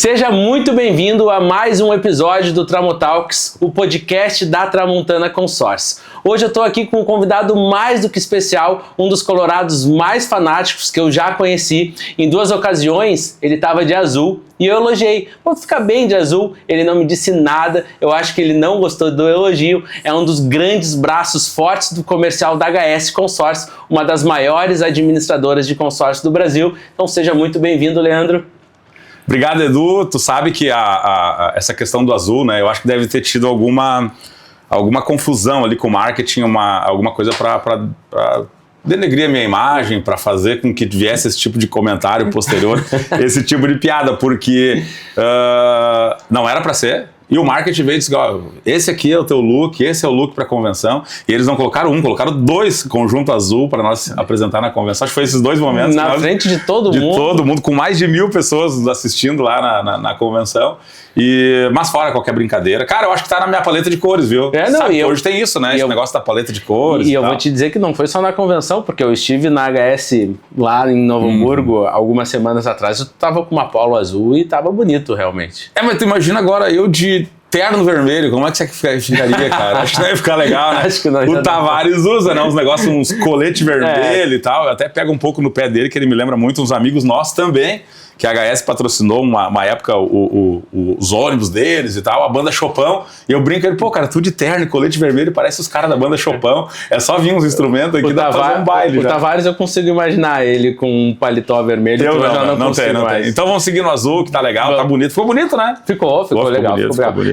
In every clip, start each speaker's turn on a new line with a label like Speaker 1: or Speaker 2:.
Speaker 1: Seja muito bem-vindo a mais um episódio do Tramotalks, o podcast da Tramontana Consórcio. Hoje eu estou aqui com um convidado mais do que especial, um dos colorados mais fanáticos que eu já conheci. Em duas ocasiões ele estava de azul e eu elogiei. Vou ficar bem de azul, ele não me disse nada, eu acho que ele não gostou do elogio. É um dos grandes braços fortes do comercial da HS Consórcio, uma das maiores administradoras de consórcio do Brasil. Então seja muito bem-vindo, Leandro.
Speaker 2: Obrigado, Edu. Tu sabe que essa questão do azul, né? Eu acho que deve ter tido alguma confusão ali com o marketing, alguma coisa para denegrir a minha imagem, para fazer com que viesse esse tipo de comentário posterior, esse tipo de piada, porque não era para ser. E o marketing veio e disse, ó, esse aqui é o teu look, esse é o look para a convenção. E eles não colocaram um, colocaram dois conjunto azul para nós apresentar na convenção. Acho que foi esses dois momentos.
Speaker 1: Na frente de todo mundo.
Speaker 2: De todo mundo, com mais de 1000 pessoas assistindo lá na convenção. Mas fora qualquer brincadeira. Cara, eu acho que tá na minha paleta de cores, viu? Hoje tem isso, né? Esse negócio da paleta de cores.
Speaker 1: E eu vou te dizer que não foi só na convenção, porque eu estive na HS lá em Novo Hamburgo algumas semanas atrás. Eu tava com uma polo azul e tava bonito, realmente.
Speaker 2: Mas tu imagina agora eu de terno vermelho, como é que você ficaria, cara? Acho que não ia ficar legal, né?
Speaker 1: Acho que não.
Speaker 2: O Tavares usa, né? Uns negócios, uns colete vermelho e tal. Eu até pego um pouco no pé dele, que ele me lembra muito uns amigos nossos também, que a HS patrocinou uma época os ônibus deles e tal, a banda Chopão, e eu brinco ele, pô, cara, tu de terno e colete vermelho, parece os caras da banda Chopão, é só vir uns instrumentos aqui, dá pra fazer um baile.
Speaker 1: O Tavares eu consigo imaginar ele com um paletó vermelho,
Speaker 2: eu
Speaker 1: já não consigo
Speaker 2: tem,
Speaker 1: mais.
Speaker 2: Então vamos seguir no azul, que tá legal, tá bonito. Ficou bonito, né?
Speaker 1: Ficou legal.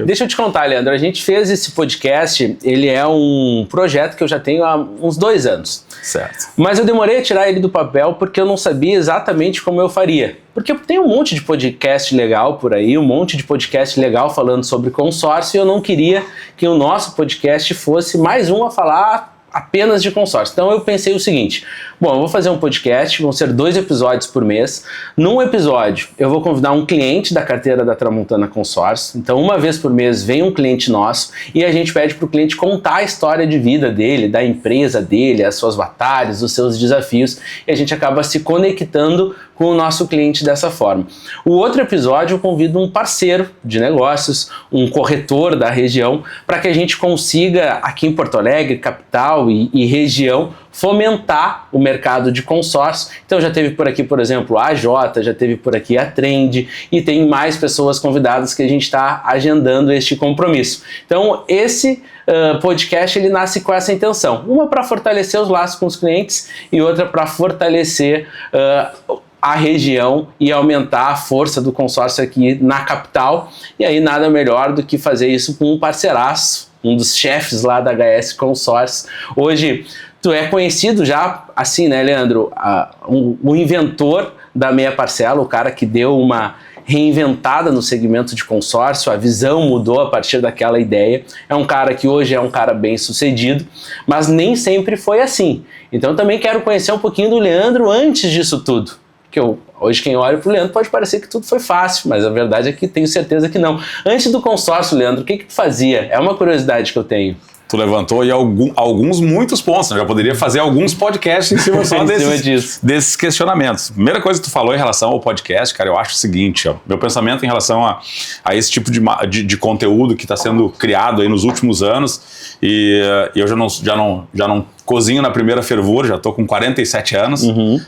Speaker 1: Deixa eu te contar, Leandro, a gente fez esse podcast, ele é um projeto que eu já tenho há uns 2 anos.
Speaker 2: Certo.
Speaker 1: Mas eu demorei a tirar ele do papel porque eu não sabia exatamente como eu faria. Porque tem um monte de podcast legal por aí, um monte de podcast legal falando sobre consórcio, e eu não queria que o nosso podcast fosse mais um a falar apenas de consórcio. Então eu pensei o seguinte, bom, eu vou fazer um podcast, vão ser 2 episódios por mês. Num episódio eu vou convidar um cliente da carteira da Tramontana Consórcio, então uma vez por mês vem um cliente nosso e a gente pede para o cliente contar a história de vida dele, da empresa dele, as suas batalhas, os seus desafios, e a gente acaba se conectando com o nosso cliente dessa forma. O outro episódio eu convido um parceiro de negócios, um corretor da região, para que a gente consiga aqui em Porto Alegre, capital e região, fomentar o mercado de consórcio. Então já teve por aqui, por exemplo, a AJ, já teve por aqui a Trend e tem mais pessoas convidadas que a gente está agendando este compromisso. Então esse podcast ele nasce com essa intenção, uma para fortalecer os laços com os clientes e outra para fortalecer a região e aumentar a força do consórcio aqui na capital, e aí nada melhor do que fazer isso com um parceiraço, um dos chefes lá da HS Consórcio. Hoje tu é conhecido já assim, né, Leandro, o inventor da meia parcela, o cara que deu uma reinventada no segmento de consórcio, a visão mudou a partir daquela ideia. É um cara que hoje é um cara bem sucedido, mas nem sempre foi assim. Então eu também quero conhecer um pouquinho do Leandro antes disso tudo. Que hoje quem olha para o Leandro pode parecer que tudo foi fácil, mas a verdade é que tenho certeza que não. Antes do consórcio, Leandro, o que tu fazia? É uma curiosidade que eu tenho.
Speaker 2: Tu levantou aí muitos pontos, né? Já poderia fazer alguns podcasts em cima só desses questionamentos. Primeira coisa que tu falou em relação ao podcast, cara, eu acho o seguinte, ó, meu pensamento em relação a esse tipo de conteúdo que está sendo criado aí nos últimos anos, e eu já não cozinho na primeira fervura, já tô com 47 anos,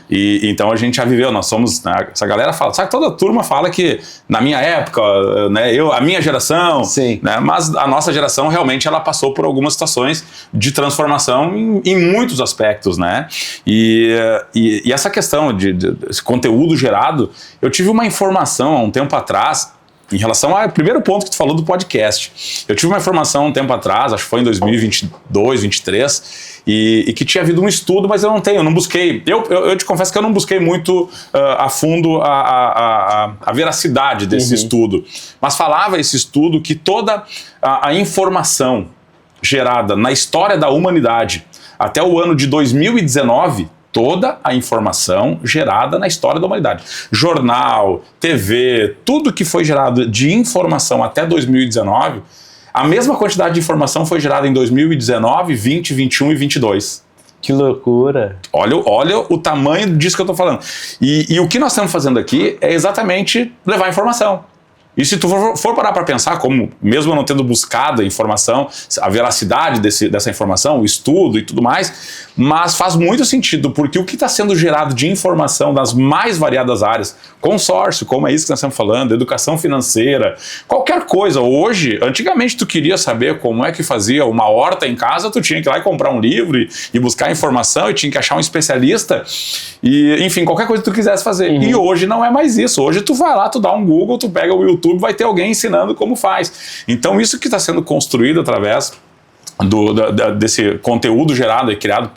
Speaker 2: e então a gente já viveu, nós somos, né, essa galera fala, sabe, toda turma fala que na minha época, né, a minha geração, né, mas a nossa geração realmente ela passou por algumas situações de transformação em muitos aspectos, né, e essa questão de esse conteúdo gerado, eu tive uma informação há um tempo atrás, em relação ao primeiro ponto que tu falou do podcast. Eu tive uma informação um tempo atrás, acho que foi em 2022, 2023, e que tinha havido um estudo, mas eu não busquei. Eu te confesso que eu não busquei muito a fundo a veracidade desse estudo. Mas falava esse estudo que toda a informação gerada na história da humanidade até o ano de 2019, toda a informação gerada na história da humanidade. Jornal, TV, tudo que foi gerado de informação até 2019, a mesma quantidade de informação foi gerada em 2019, 20, 21 e 22.
Speaker 1: Que loucura!
Speaker 2: Olha o tamanho disso que eu estou falando. E o que nós estamos fazendo aqui é exatamente levar informação. E se tu for parar para pensar, como mesmo eu não tendo buscado a informação, a veracidade dessa informação, o estudo e tudo mais, mas faz muito sentido, porque o que está sendo gerado de informação das mais variadas áreas, consórcio, como é isso que nós estamos falando, educação financeira, qualquer coisa. Hoje, antigamente tu queria saber como é que fazia uma horta em casa, tu tinha que ir lá e comprar um livro e buscar informação, e tinha que achar um especialista, e enfim, qualquer coisa que tu quisesse fazer. E hoje não é mais isso. Hoje tu vai lá, tu dá um Google, tu pega o YouTube, vai ter alguém ensinando como faz. Então isso que está sendo construído através desse conteúdo gerado e criado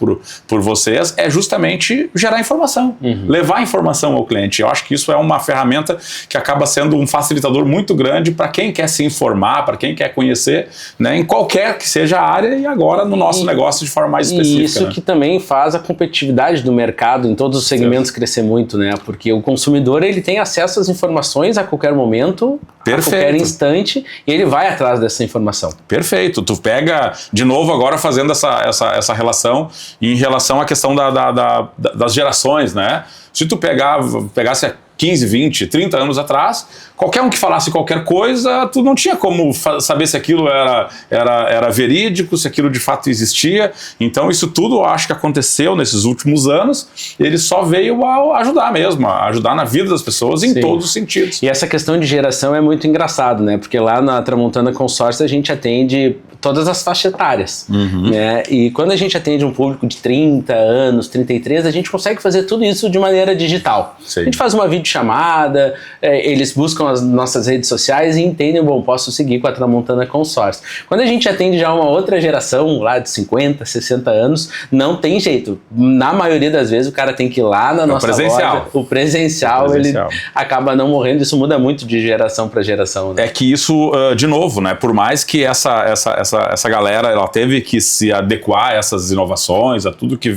Speaker 2: por vocês é justamente gerar informação, levar informação ao cliente. Eu acho que isso é uma ferramenta que acaba sendo um facilitador muito grande para quem quer se informar, para quem quer conhecer, né, em qualquer que seja a área, e agora no nosso negócio de forma mais específica.
Speaker 1: E isso, né, que também faz a competitividade do mercado em todos os segmentos crescer muito, né? Porque o consumidor, ele tem acesso às informações a qualquer momento, a qualquer instante, e ele vai atrás dessa informação.
Speaker 2: Perfeito. Tu pega, de novo, agora fazendo essa relação em relação à questão das gerações, né? Se tu pegasse 15, 20, 30 anos atrás, qualquer um que falasse qualquer coisa, tu não tinha como saber se aquilo era verídico, se aquilo de fato existia. Então isso tudo eu acho que aconteceu nesses últimos anos, ele só veio a ajudar mesmo, a ajudar na vida das pessoas em todos os sentidos.
Speaker 1: E essa questão de geração é muito engraçado, né? Porque lá na Tramontana Consórcio a gente atende todas as faixas etárias, né? E quando a gente atende um público de 30 anos, 33, a gente consegue fazer tudo isso de maneira digital. Sim. A gente faz uma videochamada, eles buscam as nossas redes sociais e entendem, bom, posso seguir com a Tramontana Consórcio. Quando a gente atende já uma outra geração, lá de 50, 60 anos, não tem jeito. Na maioria das vezes o cara tem que ir lá na nossa loja. O presencial, ele acaba não morrendo. Isso muda muito de geração para geração, né?
Speaker 2: É que isso, de novo, né, por mais que essa galera ela teve que se adequar a essas inovações, a tudo que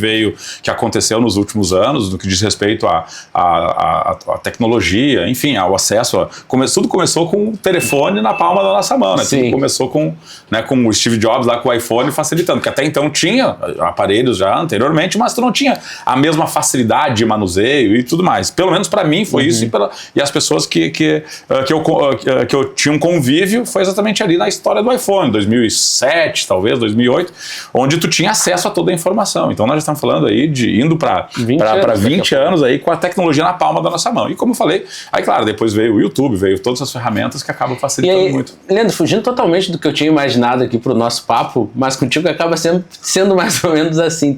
Speaker 2: aconteceu nos últimos anos, no que diz respeito à tecnologia, enfim, ao acesso. Tudo começou com o telefone na palma da nossa mão, né? Tudo começou com o Steve Jobs lá com o iPhone facilitando, que até então tinha aparelhos já anteriormente, mas tu não tinha a mesma facilidade de manuseio e tudo mais. Pelo menos para mim foi isso, e as pessoas que eu tinha um convívio foi exatamente ali na história do iPhone, 2007, talvez, 2008, onde tu tinha acesso a toda a informação. Então nós já estamos falando aí de indo para 20 anos aí com a tecnologia na palma da nossa mão. E como eu falei, aí claro, depois veio o YouTube, veio todas as ferramentas que acabam facilitando muito.
Speaker 1: Leandro, fugindo totalmente do que eu tinha imaginado aqui pro nosso papo, mas contigo acaba sendo mais ou menos assim,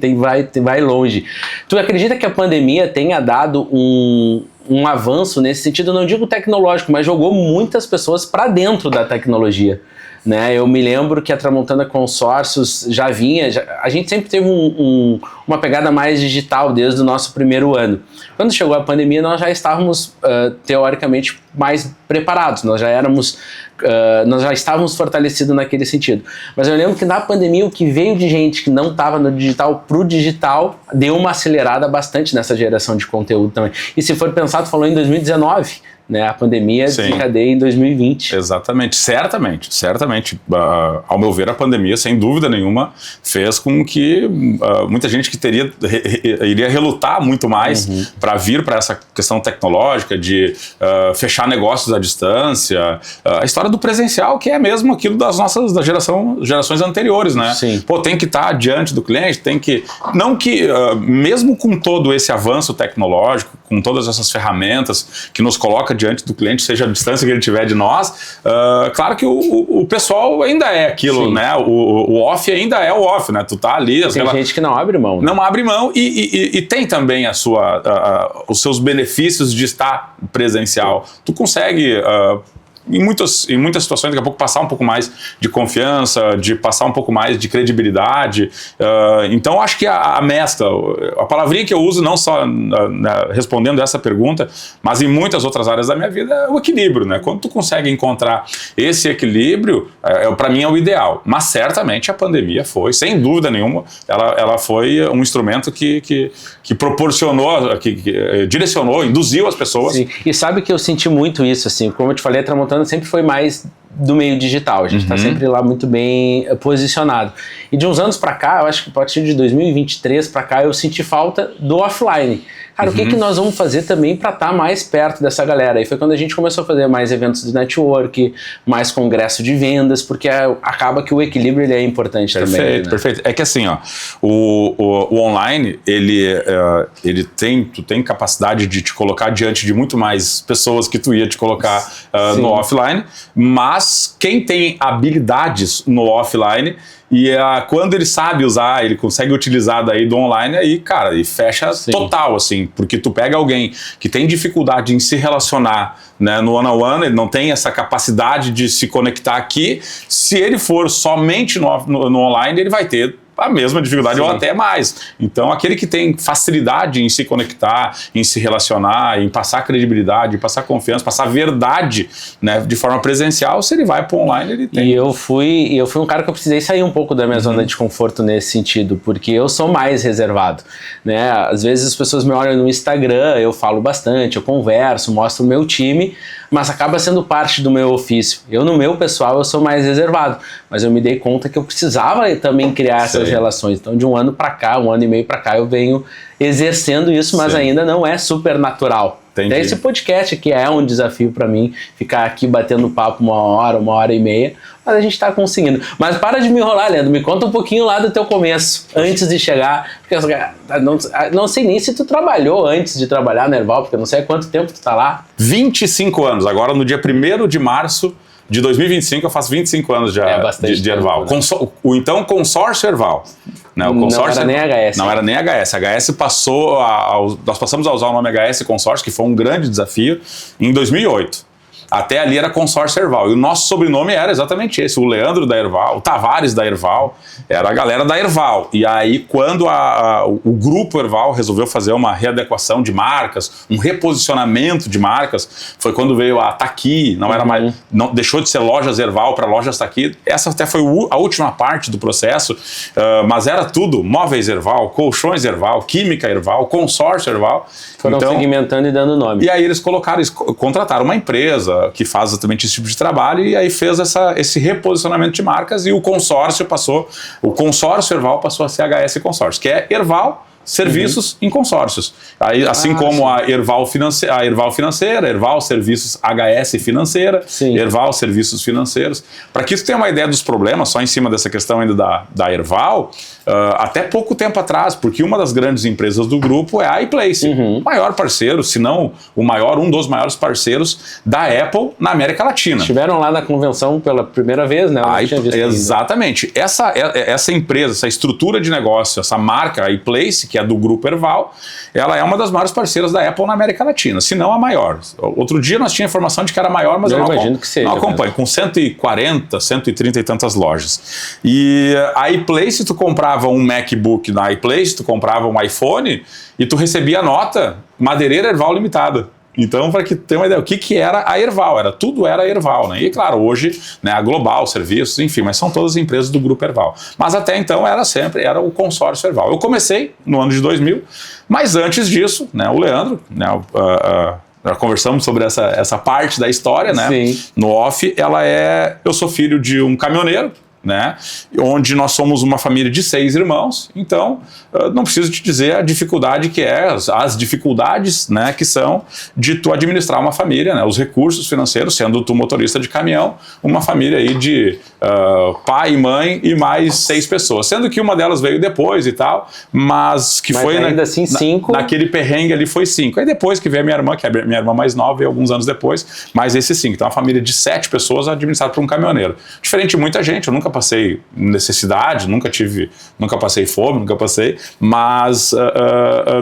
Speaker 1: vai longe. Tu acredita que a pandemia tenha dado um avanço nesse sentido? Eu não digo tecnológico, mas jogou muitas pessoas para dentro da tecnologia, né? Eu me lembro que a Tramontana Consórcios já vinha, a gente sempre teve uma pegada mais digital desde o nosso primeiro ano. Quando chegou a pandemia, nós já estávamos teoricamente mais preparados, nós já estávamos fortalecidos naquele sentido. Mas eu lembro que na pandemia o que veio de gente que não estava no digital pro digital deu uma acelerada bastante nessa geração de conteúdo também. E se for pensar, tu falou em 2019, né? A pandemia desencadeia em 2020.
Speaker 2: Exatamente, certamente. Ao meu ver, a pandemia, sem dúvida nenhuma, fez com que muita gente que iria relutar muito mais para vir para essa questão tecnológica de fechar negócios à distância, a história do presencial, que é mesmo aquilo das gerações anteriores, né?
Speaker 1: Sim.
Speaker 2: Pô, tem que estar diante do cliente, mesmo com todo esse avanço tecnológico, com todas essas ferramentas que nos coloca diante do cliente, seja a distância que ele tiver de nós, claro que o pessoal ainda é aquilo, né? O off ainda é o off, né? Tu tá ali...
Speaker 1: Tem gente que não abre mão. Né?
Speaker 2: Não abre mão e tem também os seus benefícios de estar presencial. Tu consegue... Em muitas situações, daqui a pouco, passar um pouco mais de confiança, de passar um pouco mais de credibilidade. Então, acho que a mescla, a palavrinha que eu uso, não só respondendo essa pergunta, mas em muitas outras áreas da minha vida, é o equilíbrio, né? Quando tu consegue encontrar esse equilíbrio, para mim é o ideal. Mas certamente a pandemia foi, sem dúvida nenhuma, ela foi um instrumento que proporcionou, que direcionou, induziu as pessoas.
Speaker 1: Sim. E sabe que eu senti muito isso, assim, como eu te falei, a Tramontana sempre foi mais do meio digital. A gente está sempre lá muito bem posicionado. E de uns anos para cá, eu acho que a partir de 2023 para cá, eu senti falta do offline. Cara, o que nós vamos fazer também para estar mais perto dessa galera? E foi quando a gente começou a fazer mais eventos de network, mais congresso de vendas, porque acaba que o equilíbrio ele é importante também.
Speaker 2: Perfeito, perfeito. É que assim, ó, o online, tu tem capacidade de te colocar diante de muito mais pessoas que tu ia te colocar no offline, mas quem tem habilidades no offline, e quando ele sabe usar, ele consegue utilizar daí do online, aí, cara, e fecha total, assim, porque tu pega alguém que tem dificuldade em se relacionar, né, no one-on-one, ele não tem essa capacidade de se conectar aqui, se ele for somente no online, ele vai ter a mesma dificuldade ou até mais. Então, aquele que tem facilidade em se conectar, em se relacionar, em passar credibilidade, passar confiança, passar verdade, né, de forma presencial, se ele vai para o online, ele tem.
Speaker 1: E eu fui um cara que eu precisei sair um pouco da minha zona de conforto nesse sentido, porque eu sou mais reservado, né? Às vezes as pessoas me olham no Instagram, eu falo bastante, eu converso, mostro o meu time, mas acaba sendo parte do meu ofício. Eu, no meu pessoal, eu sou mais reservado, mas eu me dei conta que eu precisava também criar essas relações. Então, de um ano para cá, 1 ano e meio para cá, eu venho exercendo isso, mas ainda não é super natural. Até esse podcast aqui é um desafio para mim, ficar aqui batendo papo 1 hora e meia, mas a gente está conseguindo. Mas para de me enrolar, Leandro, me conta um pouquinho lá do teu começo, antes de chegar, porque não sei nem se tu trabalhou antes de trabalhar na Erval, porque eu não sei há quanto tempo tu tá lá.
Speaker 2: 25 anos, agora no dia 1º de março de 2025 eu faço 25 anos já de Erval. Né? O então consórcio Erval. Né? O consórcio
Speaker 1: não era nem HS.
Speaker 2: Não era nem HS. HS passou nós passamos a usar o nome HS Consórcio, que foi um grande desafio, em 2008. Até ali era consórcio Erval. E o nosso sobrenome era exatamente esse. O Leandro da Erval, o Tavares da Erval, era a galera da Erval. E aí, quando o grupo Erval resolveu fazer uma readequação de marcas, um reposicionamento de marcas, foi quando veio a Taqui, não era mais, não, deixou de ser Lojas Erval para Lojas Taqui. Essa até foi a última parte do processo, mas era tudo Móveis Erval, Colchões Erval, Química Erval, Consórcio Erval.
Speaker 1: Foram segmentando e dando nome.
Speaker 2: E aí eles contrataram uma empresa que faz exatamente esse tipo de trabalho e aí fez esse reposicionamento de marcas e o consórcio Erval passou a ser HS Consórcio, que é Erval Serviços em consórcios. Aí, assim como a Erval Financeira, Erval Serviços HS Financeira, Erval Serviços Financeiros. Para que você tenha uma ideia dos problemas, só em cima dessa questão ainda da Erval, até pouco tempo atrás, porque uma das grandes empresas do grupo é a iPlace, o maior parceiro, se não o maior, um dos maiores parceiros da Apple na América Latina.
Speaker 1: Estiveram lá na convenção pela primeira vez, né?
Speaker 2: Exatamente. Essa empresa, essa estrutura de negócio, essa marca, a iPlace, que é do grupo Erval, ela é uma das maiores parceiras da Apple na América Latina, se não a maior. Outro dia nós tínhamos informação de que era maior, mas eu não acompanho, com 140, 130 e tantas lojas. E a iPlace, tu comprava um MacBook na iPlace, tu comprava um iPhone e tu recebia nota Madeireira Erval Limitada. Então, para que tenha uma ideia, o que era a Erval? Tudo era a Erval, né? E claro, hoje, né, a Global, serviços, enfim, mas são todas empresas do grupo Erval. Mas até então era o consórcio Erval. Eu comecei no ano de 2000, mas antes disso, né, o Leandro, né, nós conversamos sobre essa parte da história, né? No off, eu sou filho de um caminhoneiro, né, onde nós somos uma família de 6 irmãos, então não preciso te dizer a dificuldade que as dificuldades, né, que são de tu administrar uma família, né, os recursos financeiros, sendo tu motorista de caminhão, uma família aí de pai, mãe e mais 6 pessoas, sendo que uma delas veio depois e tal, mas foi
Speaker 1: ainda assim 5.
Speaker 2: Naquele perrengue ali foi 5, aí depois que veio a minha irmã, que é a minha irmã mais nova, veio alguns anos depois, mas esses 5, então uma família de 7 pessoas administrada por um caminhoneiro, diferente de muita gente. Eu nunca passei necessidade, nunca passei fome, mas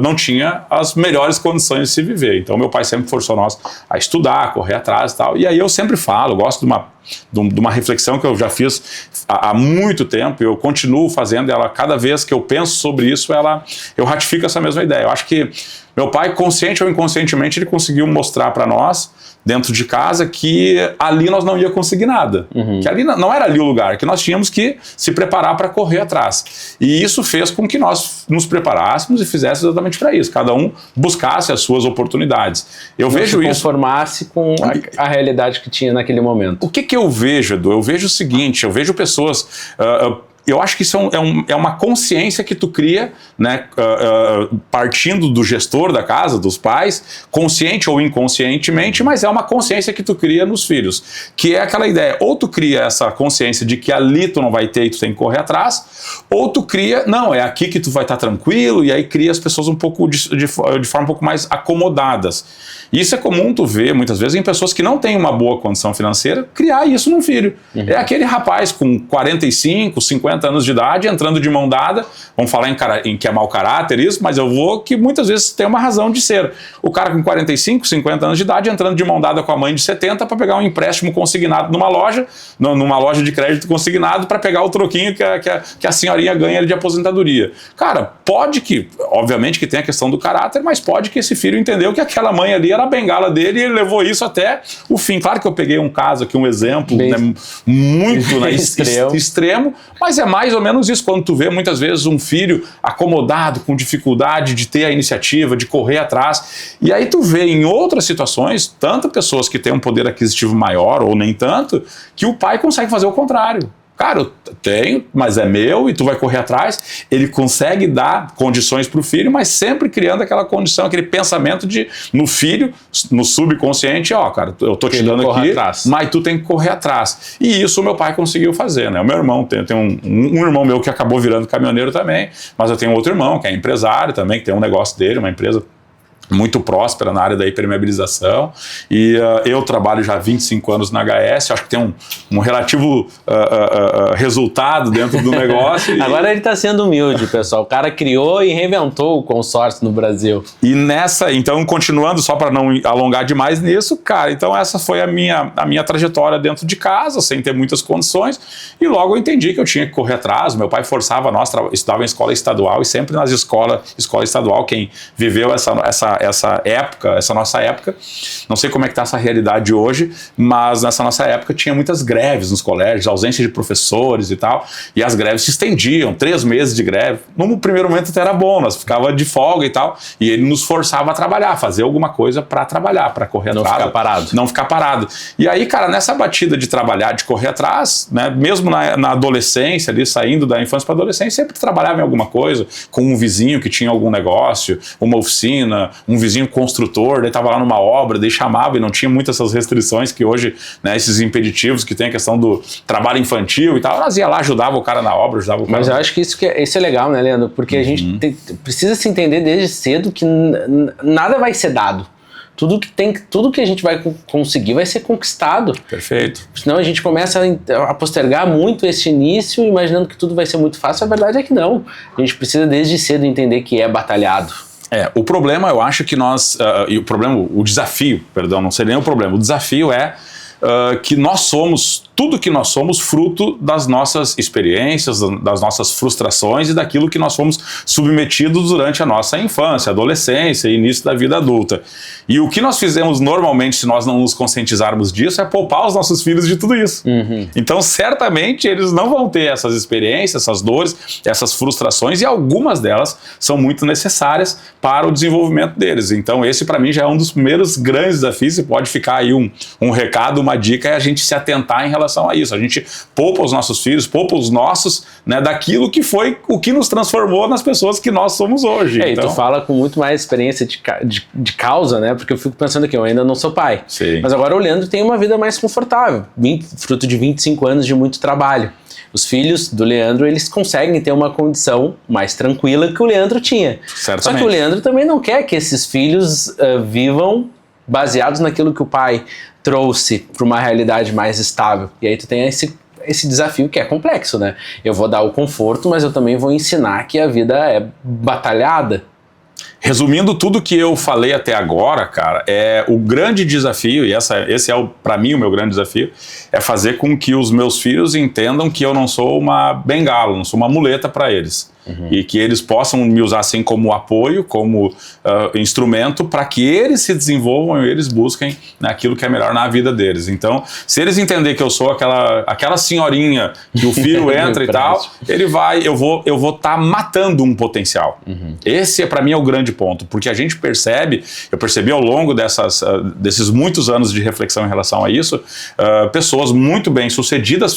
Speaker 2: não tinha as melhores condições de se viver. Então meu pai sempre forçou nós a estudar, correr atrás e tal. E aí eu sempre falo, gosto de uma reflexão que eu já fiz há muito tempo, e eu continuo fazendo ela, cada vez que eu penso sobre isso, eu ratifico essa mesma ideia. Eu acho que Meu pai, consciente ou inconscientemente, ele conseguiu mostrar para nós, dentro de casa, que ali nós não ia conseguir nada. Que ali não era ali o lugar, que nós tínhamos que se preparar para correr atrás. E isso fez com que nós nos preparássemos e fizéssemos exatamente para isso. Cada um buscasse as suas oportunidades. Eu vejo isso.
Speaker 1: Conformasse com a realidade que tinha naquele momento.
Speaker 2: O que eu vejo, Edu? Eu vejo o seguinte, eu vejo pessoas... eu acho que isso é uma consciência que tu cria, né, partindo do gestor da casa, dos pais, consciente ou inconscientemente, mas é uma consciência que tu cria nos filhos, que é aquela ideia, ou tu cria essa consciência de que ali tu não vai ter e tu tem que correr atrás, ou tu cria, não, é aqui que tu vai estar tranquilo, e aí cria as pessoas um pouco de forma um pouco mais acomodadas. Isso é comum tu ver, muitas vezes, em pessoas que não têm uma boa condição financeira, criar isso num filho. É aquele rapaz com 45, 50 anos de idade, entrando de mão dada, vamos falar em que é mau caráter isso, mas eu vou que muitas vezes tem uma razão de ser. O cara com 45, 50 anos de idade, entrando de mão dada com a mãe de 70 para pegar um empréstimo consignado numa loja de crédito consignado para pegar o troquinho que a senhorinha ganha ali de aposentadoria. Cara, pode que, obviamente que tem a questão do caráter, mas pode que esse filho entendeu que aquela mãe ali era a bengala dele e ele levou isso até o fim. Claro que eu peguei um caso aqui, um exemplo, né, muito extremo, mas é mais ou menos isso, quando tu vê muitas vezes um filho acomodado, com dificuldade de ter a iniciativa, de correr atrás, e aí tu vê em outras situações, tanto pessoas que têm um poder aquisitivo maior ou nem tanto, que o pai consegue fazer o contrário. Cara, eu tenho, mas é meu e tu vai correr atrás. Ele consegue dar condições para o filho, mas sempre criando aquela condição, aquele pensamento no filho, no subconsciente, ó, cara, eu tô te dando aqui, mas tu tem que correr atrás. E isso o meu pai conseguiu fazer, né? O meu irmão, tem um irmão meu que acabou virando caminhoneiro também, mas eu tenho outro irmão que é empresário também, que tem um negócio dele, uma empresa muito próspera na área da hipermeabilização, e eu trabalho já há 25 anos na HS, acho que tem um relativo resultado dentro do negócio.
Speaker 1: Agora ele está sendo humilde, pessoal, o cara criou e reinventou o consórcio no Brasil.
Speaker 2: E então, continuando, só para não alongar demais nisso, cara, então essa foi a minha trajetória dentro de casa, sem ter muitas condições, e logo eu entendi que eu tinha que correr atrás. Meu pai forçava nós, estudava em escola estadual, e sempre nas escola estadual, quem viveu essa nossa época, não sei como é que está essa realidade hoje, mas nessa nossa época tinha muitas greves nos colégios, ausência de professores e tal, e as greves se estendiam, 3 meses de greve. No primeiro momento até era bom, nós ficava de folga e tal, e ele nos forçava a trabalhar, fazer alguma coisa para trabalhar, para correr atrás. Não ficar parado. E aí, cara, nessa batida de trabalhar, de correr atrás, né, mesmo na adolescência, ali saindo da infância para adolescência, sempre trabalhava em alguma coisa, com um vizinho que tinha algum negócio, uma oficina, um vizinho construtor, ele estava lá numa obra, daí chamava e não tinha muitas essas restrições que hoje, né, esses impeditivos que tem a questão do trabalho infantil e tal, nós ia lá, ajudava o cara na obra, ajudava o cara.
Speaker 1: Mas eu acho que isso é legal, né, Leandro? Porque a gente precisa se entender desde cedo que nada vai ser dado. Tudo que a gente vai conseguir vai ser conquistado.
Speaker 2: Perfeito.
Speaker 1: Senão a gente começa a postergar muito esse início, imaginando que tudo vai ser muito fácil. A verdade é que não. A gente precisa desde cedo entender que é batalhado.
Speaker 2: O problema, eu acho que o desafio, não seria nem o problema, o desafio é que nós somos, tudo que nós somos, fruto das nossas experiências, das nossas frustrações e daquilo que nós fomos submetidos durante a nossa infância, adolescência e início da vida adulta. E o que nós fizemos normalmente, se nós não nos conscientizarmos disso, é poupar os nossos filhos de tudo isso. Então, certamente, eles não vão ter essas experiências, essas dores, essas frustrações, e algumas delas são muito necessárias para o desenvolvimento deles. Então, esse, para mim, já é um dos primeiros grandes desafios, e pode ficar aí um recado, uma dica, é a gente se atentar em relação a isso. A gente poupa os nossos filhos, poupa os nossos, né, daquilo que foi o que nos transformou nas pessoas que nós somos hoje.
Speaker 1: Então... E tu fala com muito mais experiência de causa, né? Porque eu fico pensando aqui, eu ainda não sou pai.
Speaker 2: Sim.
Speaker 1: Mas agora o Leandro tem uma vida mais confortável, fruto de 25 anos de muito trabalho. Os filhos do Leandro, eles conseguem ter uma condição mais tranquila que o Leandro tinha.
Speaker 2: Certamente.
Speaker 1: Só que o Leandro também não quer que esses filhos vivam baseados naquilo que o pai trouxe para uma realidade mais estável. E aí tu tem esse desafio que é complexo, né? Eu vou dar o conforto, mas eu também vou ensinar que a vida é batalhada.
Speaker 2: Resumindo tudo que eu falei até agora, cara, o grande desafio, e esse é para mim o meu grande desafio, é fazer com que os meus filhos entendam que eu não sou uma bengala, não sou uma muleta para eles. E que eles possam me usar assim como apoio, como instrumento para que eles se desenvolvam e eles busquem aquilo que é melhor na vida deles. Então, se eles entenderem que eu sou aquela senhorinha que o filho entra e tal, eu vou estar matando um potencial. Esse para mim é o grande ponto, porque a gente eu percebi ao longo desses muitos anos de reflexão em relação a isso, pessoas muito bem sucedidas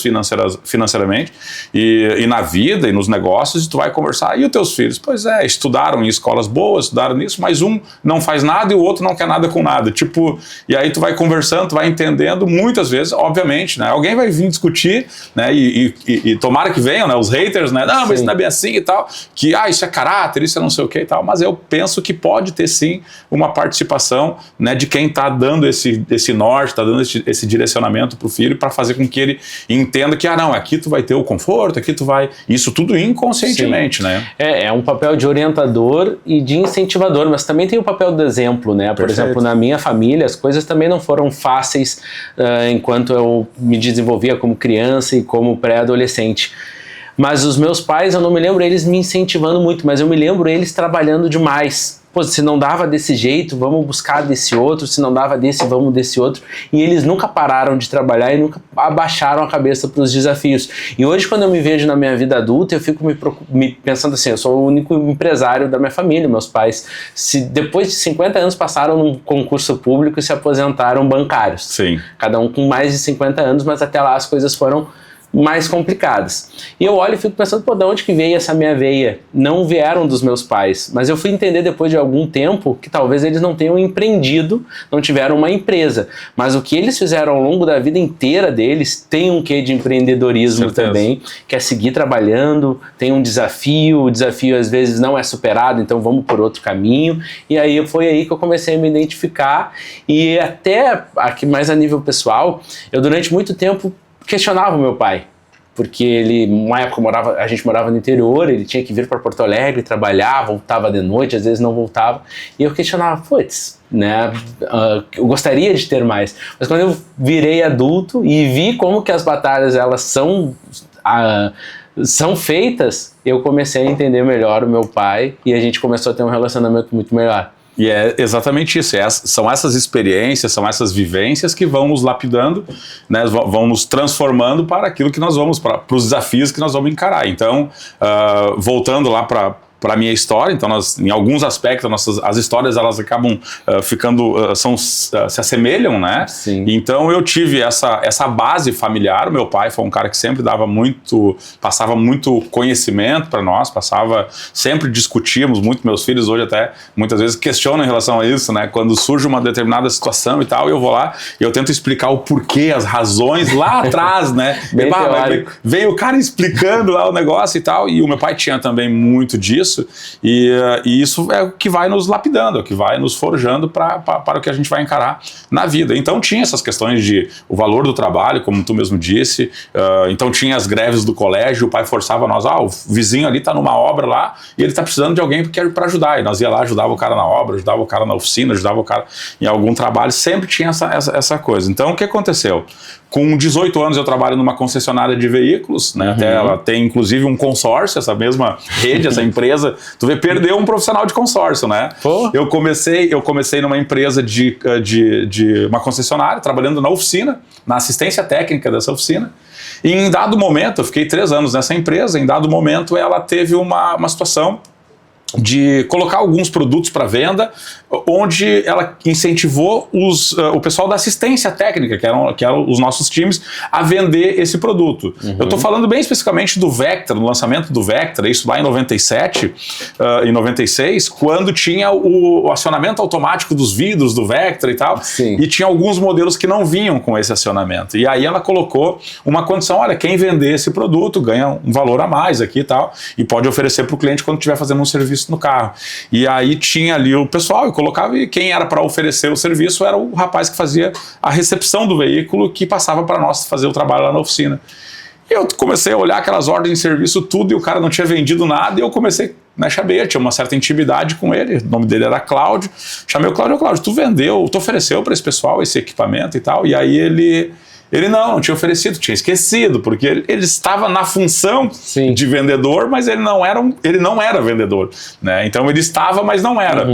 Speaker 2: financeiramente e na vida e nos negócios, e tu vai conversar, e os teus filhos? Pois é, estudaram em escolas boas, estudaram nisso, mas um não faz nada e o outro não quer nada com nada, tipo, e aí tu vai conversando, tu vai entendendo, muitas vezes, obviamente, né, alguém vai vir discutir, né, e tomara que venham, né, os haters, né, não, mas não é bem assim e tal, que, isso é caráter, isso é não sei o que e tal, mas eu penso que pode ter sim uma participação, né, de quem tá dando esse norte, tá dando esse direcionamento pro filho, para fazer com que ele entenda que, não, aqui tu vai ter o conforto, aqui tu vai, isso tudo inconscientemente. Né?
Speaker 1: É um papel de orientador e de incentivador, mas também tem o papel do exemplo, né? Por exemplo, na minha família, as coisas também não foram fáceis enquanto eu me desenvolvia como criança e como pré-adolescente. Mas os meus pais, eu não me lembro eles me incentivando muito, mas eu me lembro eles trabalhando demais. Pô, se não dava desse jeito, vamos buscar desse outro, se não dava desse, vamos desse outro. E eles nunca pararam de trabalhar e nunca abaixaram a cabeça para os desafios. E hoje, quando eu me vejo na minha vida adulta, eu fico me pensando assim, eu sou o único empresário da minha família, meus pais, depois de 50 anos, passaram num concurso público e se aposentaram bancários.
Speaker 2: Sim.
Speaker 1: Cada um com mais de 50 anos, mas até lá as coisas foram mais complicadas. E eu olho e fico pensando, de onde que veio essa minha veia? Não vieram dos meus pais, mas eu fui entender depois de algum tempo que talvez eles não tenham empreendido, não tiveram uma empresa, mas o que eles fizeram ao longo da vida inteira deles tem um quê de empreendedorismo também, que é seguir trabalhando, tem um desafio, o desafio às vezes não é superado, então vamos por outro caminho, e aí foi aí que eu comecei a me identificar, e até aqui mais a nível pessoal, eu durante muito tempo questionava o meu pai, porque ele, uma época a gente morava no interior, ele tinha que vir para Porto Alegre trabalhar, voltava de noite, às vezes não voltava, e eu questionava, né, eu gostaria de ter mais, mas quando eu virei adulto e vi como que as batalhas elas são feitas, eu comecei a entender melhor o meu pai e a gente começou a ter um relacionamento muito melhor.
Speaker 2: E é exatamente isso, são essas experiências, são essas vivências que vão nos lapidando, né, vão nos transformando para aquilo que nós vamos, para os desafios que nós vamos encarar. Então, voltando lá para a minha história, então em alguns aspectos as histórias elas acabam ficando, se assemelham, né?
Speaker 1: Sim.
Speaker 2: Então eu tive essa base familiar, o meu pai foi um cara que sempre passava muito conhecimento para nós, sempre discutíamos muito, meus filhos hoje até muitas vezes questionam em relação a isso, né? Quando surge uma determinada situação e tal, eu vou lá e eu tento explicar o porquê, as razões lá atrás, né? Veio o cara explicando lá o negócio e tal, e o meu pai tinha também muito disso. E isso é o que vai nos lapidando, é o que vai nos forjando para o que a gente vai encarar na vida. Então tinha essas questões de o valor do trabalho, como tu mesmo disse, então tinha as greves do colégio, o pai forçava nós, o vizinho ali está numa obra lá e ele está precisando de alguém para ajudar, e nós ia lá, ajudava o cara na obra, ajudava o cara na oficina, ajudava o cara em algum trabalho, sempre tinha essa coisa. Então o que aconteceu? Com 18 anos eu trabalho numa concessionária de veículos, né? Até ela tem inclusive um consórcio, essa mesma rede, essa empresa, tu vê, perdeu um profissional de consórcio, né? Eu comecei numa empresa de uma concessionária, trabalhando na oficina, na assistência técnica dessa oficina, e em dado momento, eu fiquei 3 anos nessa empresa, em dado momento ela teve uma situação de colocar alguns produtos para venda, onde ela incentivou o pessoal da assistência técnica, que eram os nossos times, a vender esse produto. Eu estou falando bem especificamente do Vectra, do lançamento do Vectra, isso lá em 97, em 96, quando tinha o acionamento automático dos vidros do Vectra e tal,
Speaker 1: Sim.
Speaker 2: E tinha alguns modelos que não vinham com esse acionamento. E aí ela colocou uma condição, olha, quem vender esse produto ganha um valor a mais aqui e tal, e pode oferecer para o cliente quando estiver fazendo um serviço no carro. E aí tinha ali o pessoal e colocava, e quem era para oferecer o serviço era o rapaz que fazia a recepção do veículo, que passava para nós fazer o trabalho lá na oficina. E eu comecei a olhar aquelas ordens de serviço, tudo, e o cara não tinha vendido nada, e eu comecei, né, chamei, tinha uma certa intimidade com ele, o nome dele era Cláudio, chamei o Cláudio, tu ofereceu para esse pessoal esse equipamento e tal, e aí ele não tinha oferecido, tinha esquecido, porque ele estava na função de vendedor, mas ele não era vendedor, né? Então ele estava, mas não era.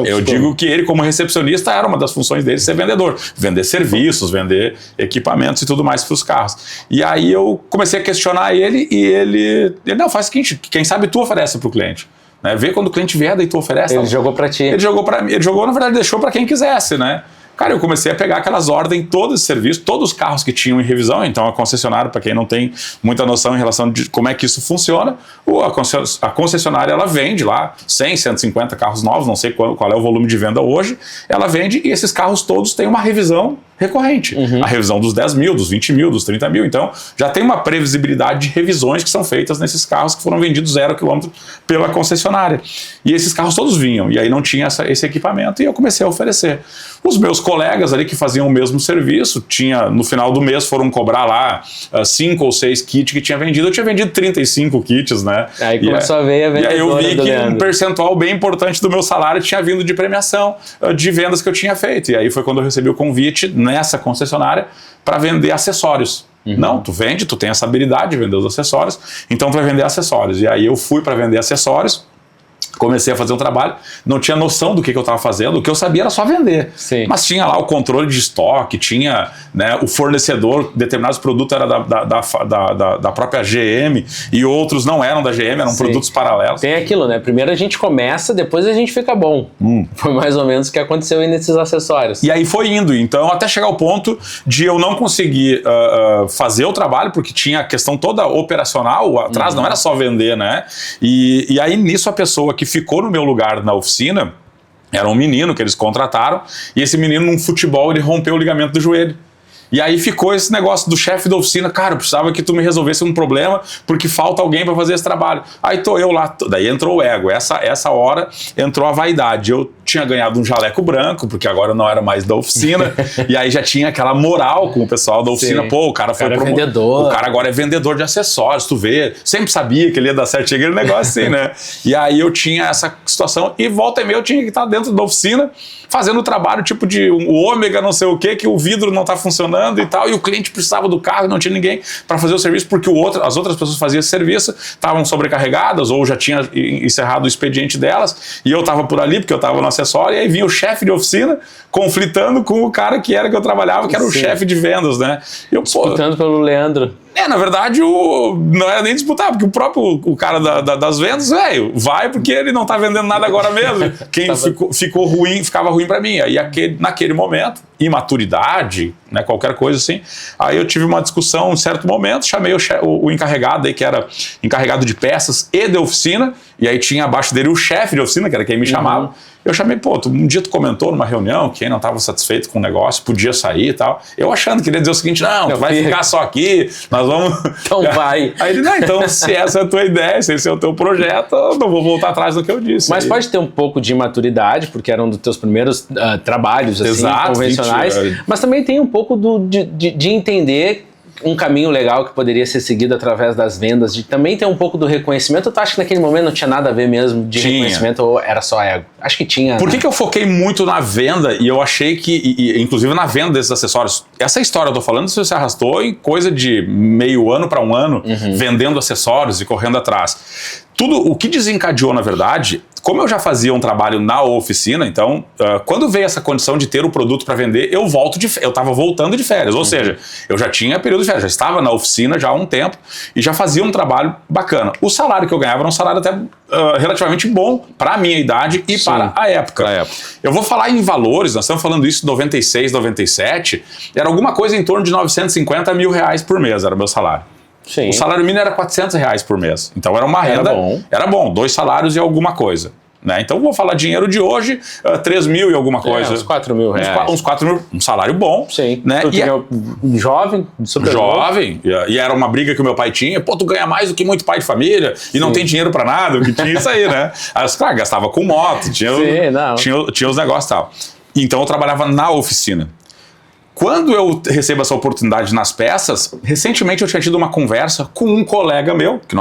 Speaker 2: Eu digo que ele, como recepcionista, era uma das funções dele ser vendedor, vender serviços, vender equipamentos e tudo mais para os carros. E aí eu comecei a questionar ele, e ele não, faz o seguinte, quem sabe tu oferece para o cliente. Né? Vê quando o cliente vier, daí tu oferece.
Speaker 1: Ele jogou para ti.
Speaker 2: Ele jogou, na verdade, deixou para quem quisesse, né? Cara, eu comecei a pegar aquelas ordens, todos os serviços, todos os carros que tinham em revisão, então a concessionária, para quem não tem muita noção em relação de como é que isso funciona, a concessionária, ela vende lá 100, 150 carros novos, não sei qual é o volume de venda hoje, ela vende e esses carros todos têm uma revisão recorrente. A revisão dos 10 mil, dos 20 mil, dos 30 mil, então já tem uma previsibilidade de revisões que são feitas nesses carros que foram vendidos 0 km pela concessionária. E esses carros todos vinham, e aí não tinha esse equipamento, e eu comecei a oferecer. Os meus colegas ali que faziam o mesmo serviço, no final do mês foram cobrar lá 5 ou 6 kits que tinha vendido, eu tinha vendido 35 kits, né?
Speaker 1: Aí começou a ver a vendedora.
Speaker 2: E aí eu vi que um percentual bem importante do meu salário tinha vindo de premiação de vendas que eu tinha feito. E aí foi quando eu recebi o convite nessa concessionária para vender acessórios. Não, tu tem essa habilidade de vender os acessórios, então tu vai vender acessórios. E aí eu fui para vender acessórios, comecei a fazer um trabalho, não tinha noção do que eu estava fazendo, o que eu sabia era só vender.
Speaker 1: Sim.
Speaker 2: Mas tinha lá o controle de estoque, tinha, né, o fornecedor, determinados produtos eram da própria GM e outros não eram da GM, eram produtos paralelos.
Speaker 1: Tem aquilo, né? Primeiro a gente começa, depois a gente fica bom. Foi mais ou menos o que aconteceu aí nesses acessórios.
Speaker 2: E aí foi indo, então até chegar ao ponto de eu não conseguir fazer o trabalho, porque tinha a questão toda operacional atrás, não era só vender, né? E aí nisso a pessoa que ficou no meu lugar na oficina era um menino que eles contrataram, e esse menino num futebol ele rompeu o ligamento do joelho. E aí ficou esse negócio do chefe da oficina, cara, eu precisava que tu me resolvesse um problema, porque falta alguém para fazer esse trabalho. Aí tô eu lá, daí entrou o ego, essa hora entrou a vaidade. Eu tinha ganhado um jaleco branco, porque agora não era mais da oficina, e aí já tinha aquela moral com o pessoal da oficina. Pô, o cara foi
Speaker 1: vendedor.
Speaker 2: O cara agora é vendedor de acessórios, tu vê, sempre sabia que ele ia dar certo, tinha aquele negócio assim, né? E aí eu tinha essa situação, e volta e meia eu tinha que estar dentro da oficina, fazendo o trabalho tipo de um ômega, não sei o que o vidro não tá funcionando e tal, e o cliente precisava do carro e não tinha ninguém para fazer o serviço, porque as outras pessoas faziam esse serviço, estavam sobrecarregadas ou já tinha encerrado o expediente delas, e eu tava por ali, porque eu tava no acessório, e aí vinha o chefe de oficina conflitando com o cara que eu trabalhava, que era o chefe de vendas, né?
Speaker 1: Disputando pelo Leandro.
Speaker 2: Na verdade, não era nem disputar, porque o cara das vendas, vai porque ele não tá vendendo nada agora mesmo. Quem ficava ruim para mim. Aí naquele momento, imaturidade, né, qualquer coisa assim, aí eu tive uma discussão em certo momento, chamei o encarregado aí, que era encarregado de peças e de oficina, e aí tinha abaixo dele o chefe de oficina, que era quem me chamava. Eu chamei, um dia tu comentou numa reunião que quem não estava satisfeito com o negócio podia sair e tal. Eu achando que ele ia dizer o seguinte, não, tu vai ficar só aqui, nós vamos...
Speaker 1: Então vai.
Speaker 2: Aí ele, então se essa é a tua ideia, se esse é o teu projeto, eu não vou voltar atrás do que eu disse.
Speaker 1: Mas pode ter um pouco de imaturidade, porque era um dos teus primeiros trabalhos assim, convencionais, mas também tem um pouco de entender um caminho legal que poderia ser seguido através das vendas, de também ter um pouco do reconhecimento. Tu acha que naquele momento não tinha nada a ver mesmo de reconhecimento, ou era só ego? Acho que tinha.
Speaker 2: Por que eu foquei muito na venda, e eu achei que, inclusive na venda desses acessórios, essa história eu tô falando, se arrastou em coisa de meio ano para um ano, vendendo acessórios e correndo atrás. O que desencadeou, na verdade, como eu já fazia um trabalho na oficina, então, quando veio essa condição de ter o produto para vender, eu estava voltando de férias, ou seja, eu já tinha período de férias, já estava na oficina já há um tempo e já fazia um trabalho bacana. O salário que eu ganhava era um salário até relativamente bom para a minha idade e para a época. Eu vou falar em valores, nós estamos falando isso em 96, 97, era alguma coisa em torno de 950 mil reais por mês, era o meu salário.
Speaker 1: Sim.
Speaker 2: O salário mínimo era 400 reais por mês. Então era uma renda. Era bom, 2 salários e alguma coisa. Né? Então vou falar dinheiro de hoje, 3 mil e alguma coisa.
Speaker 1: Uns 4 mil reais.
Speaker 2: Uns 4 mil, um salário bom.
Speaker 1: Sim.
Speaker 2: Né?
Speaker 1: Jovem, super
Speaker 2: jovem. E era uma briga que o meu pai tinha. Pô, tu ganha mais do que muito pai de família e não tem dinheiro pra nada, que tinha isso aí, né? Aí, claro, gastava com moto, tinha os negócios e tal. Então eu trabalhava na oficina. Quando eu recebo essa oportunidade nas peças, recentemente eu tinha tido uma conversa com um colega meu, que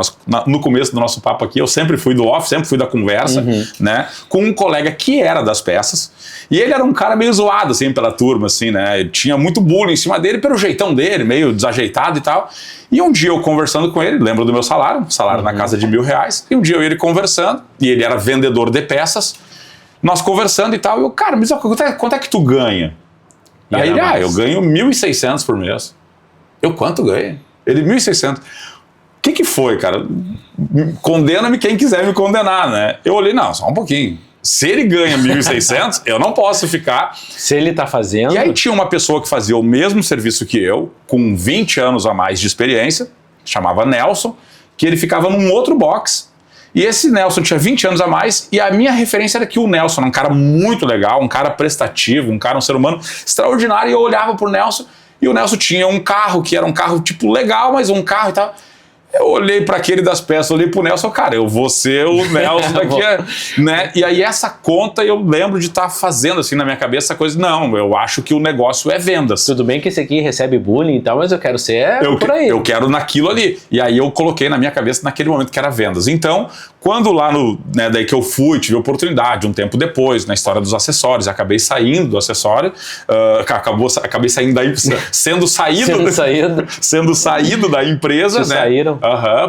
Speaker 2: no começo do nosso papo aqui, eu sempre fui do off, sempre fui da conversa, né? Com um colega que era das peças, e ele era um cara meio zoado, assim, pela turma, assim, né? Ele tinha muito bullying em cima dele, pelo jeitão dele, meio desajeitado e tal. E um dia eu conversando com ele, lembro do meu salário na casa de R$1.000, e um dia eu e ele conversando, e ele era vendedor de peças, nós conversando e tal, e eu, cara, me diz uma coisa, quanto é que tu ganha? E aí ele, eu ganho 1.600 por mês. Eu, quanto ganho? Ele, 1.600. O que foi, cara? Condena-me quem quiser me condenar, né? Eu olhei, não, só um pouquinho. Se ele ganha 1.600, eu não posso ficar.
Speaker 1: Se ele tá fazendo...
Speaker 2: E aí tinha uma pessoa que fazia o mesmo serviço que eu, com 20 anos a mais de experiência, chamava Nelson, que ele ficava num outro box. E esse Nelson tinha 20 anos a mais, e a minha referência era que o Nelson era um cara muito legal, um cara prestativo, um ser humano extraordinário, e eu olhava pro Nelson, e o Nelson tinha um carro, que era um carro tipo legal, mas um carro e tal. Eu olhei para aquele das peças, olhei pro Nelson, cara, eu vou ser o Nelson daqui, né? E aí essa conta eu lembro de estar fazendo assim na minha cabeça essa coisa, não, eu acho que o negócio é vendas.
Speaker 1: Tudo bem que esse aqui recebe bullying e tal, mas eu quero ser por aí.
Speaker 2: Eu quero naquilo ali. E aí eu coloquei na minha cabeça naquele momento que era vendas. Então, quando lá daí que eu fui, tive oportunidade, um tempo depois, na história dos acessórios, acabei saindo do acessório, acabei saindo daí, sendo saído da empresa, né?
Speaker 1: Saíram.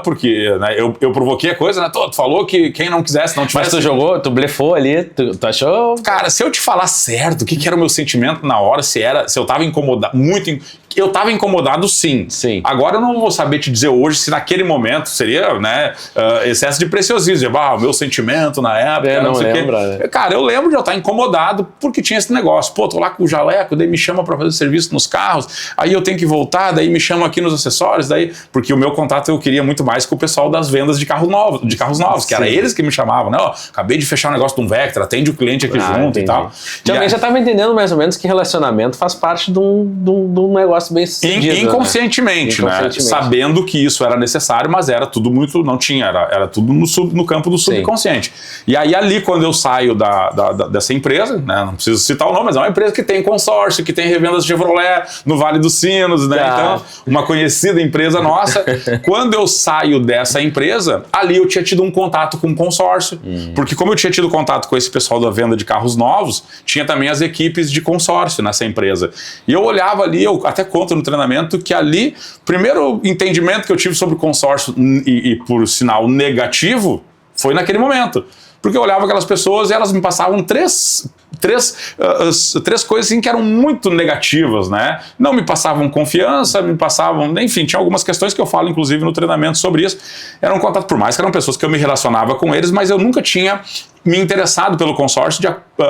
Speaker 2: Porque né, eu provoquei a coisa, né? Tu falou que quem não quisesse, não tivesse...
Speaker 1: Mas tu jogou, tu blefou ali, tu achou...
Speaker 2: Cara, se eu te falar certo, o que era o meu sentimento na hora, se eu tava incomodado, eu tava incomodado sim. Agora eu não vou saber te dizer hoje se naquele momento seria, né, excesso de preciosismo, o meu sentimento na época,
Speaker 1: não lembra, né?
Speaker 2: Cara, eu lembro de eu estar incomodado porque tinha esse negócio, pô, tô lá com o jaleco, daí me chama pra fazer serviço nos carros, aí eu tenho que voltar, daí me chama aqui nos acessórios, daí, porque o meu contato eu queria muito mais com o pessoal das vendas de carros novos, que era eles que me chamavam, né, ó, acabei de fechar um negócio de um Vectra, atende o cliente aqui junto, entendi. E tal.
Speaker 1: Também já tava entendendo mais ou menos que relacionamento faz parte de um negócio bem sucedido,
Speaker 2: inconscientemente, né? Sabendo que isso era necessário, mas era tudo muito, não tinha, era tudo no campo do subconsciente. E aí ali, quando eu saio dessa empresa, né, não preciso citar o nome, mas é uma empresa que tem consórcio, que tem revendas Chevrolet no Vale dos Sinos, né? Então, uma conhecida empresa nossa. Quando eu saio dessa empresa, ali eu tinha tido um contato com o consórcio, porque como eu tinha tido contato com esse pessoal da venda de carros novos, tinha também as equipes de consórcio nessa empresa. E eu olhava ali, eu até conto no treinamento, que ali, primeiro entendimento que eu tive sobre consórcio e por sinal negativo, foi naquele momento. Porque eu olhava aquelas pessoas e elas me passavam três coisas assim que eram muito negativas, né? Não me passavam confiança, me passavam... Enfim, tinha algumas questões que eu falo, inclusive, no treinamento sobre isso. Era um contato, por mais que eram pessoas que eu me relacionava com eles, mas eu nunca tinha me interessado pelo consórcio,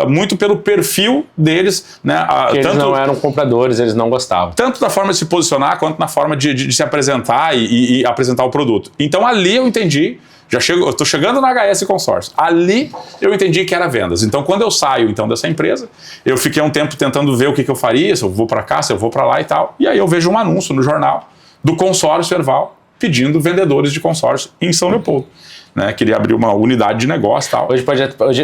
Speaker 2: muito pelo perfil deles, né?
Speaker 1: Eles não eram compradores, eles não gostavam.
Speaker 2: Tanto da forma de se posicionar, quanto na forma de se apresentar e apresentar o produto. Então ali eu entendi... eu estou chegando na HS Consórcio. Ali eu entendi que era vendas. Então, quando eu saio então dessa empresa, eu fiquei um tempo tentando ver o que eu faria, se eu vou para cá, se eu vou para lá e tal. E aí eu vejo um anúncio no jornal do Consórcio Erval pedindo vendedores de consórcio em São Leopoldo. Né, queria abrir uma unidade de negócio e tal.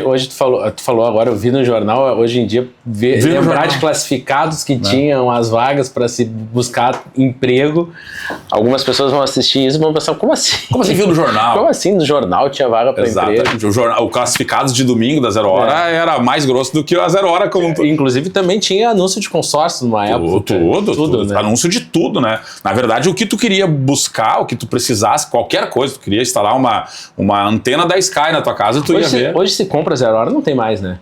Speaker 1: Hoje tu falou agora, eu vi no jornal, hoje em dia, lembrar de classificados que tinham as vagas para se buscar emprego. Algumas pessoas vão assistir isso e vão pensar, como assim?
Speaker 2: Como assim viu no jornal?
Speaker 1: Como assim no jornal tinha vaga para emprego?
Speaker 2: O classificados de domingo da Zero Hora era mais grosso do que a Zero Hora.
Speaker 1: Inclusive também tinha anúncio de consórcio numa época. Tudo, né? Anúncio de tudo, né? Na verdade, o que tu queria buscar, o que tu precisasse, qualquer coisa, tu queria instalar uma antena da Sky na tua casa, tu ia ver. Hoje se compra Zero Hora, não tem mais, né?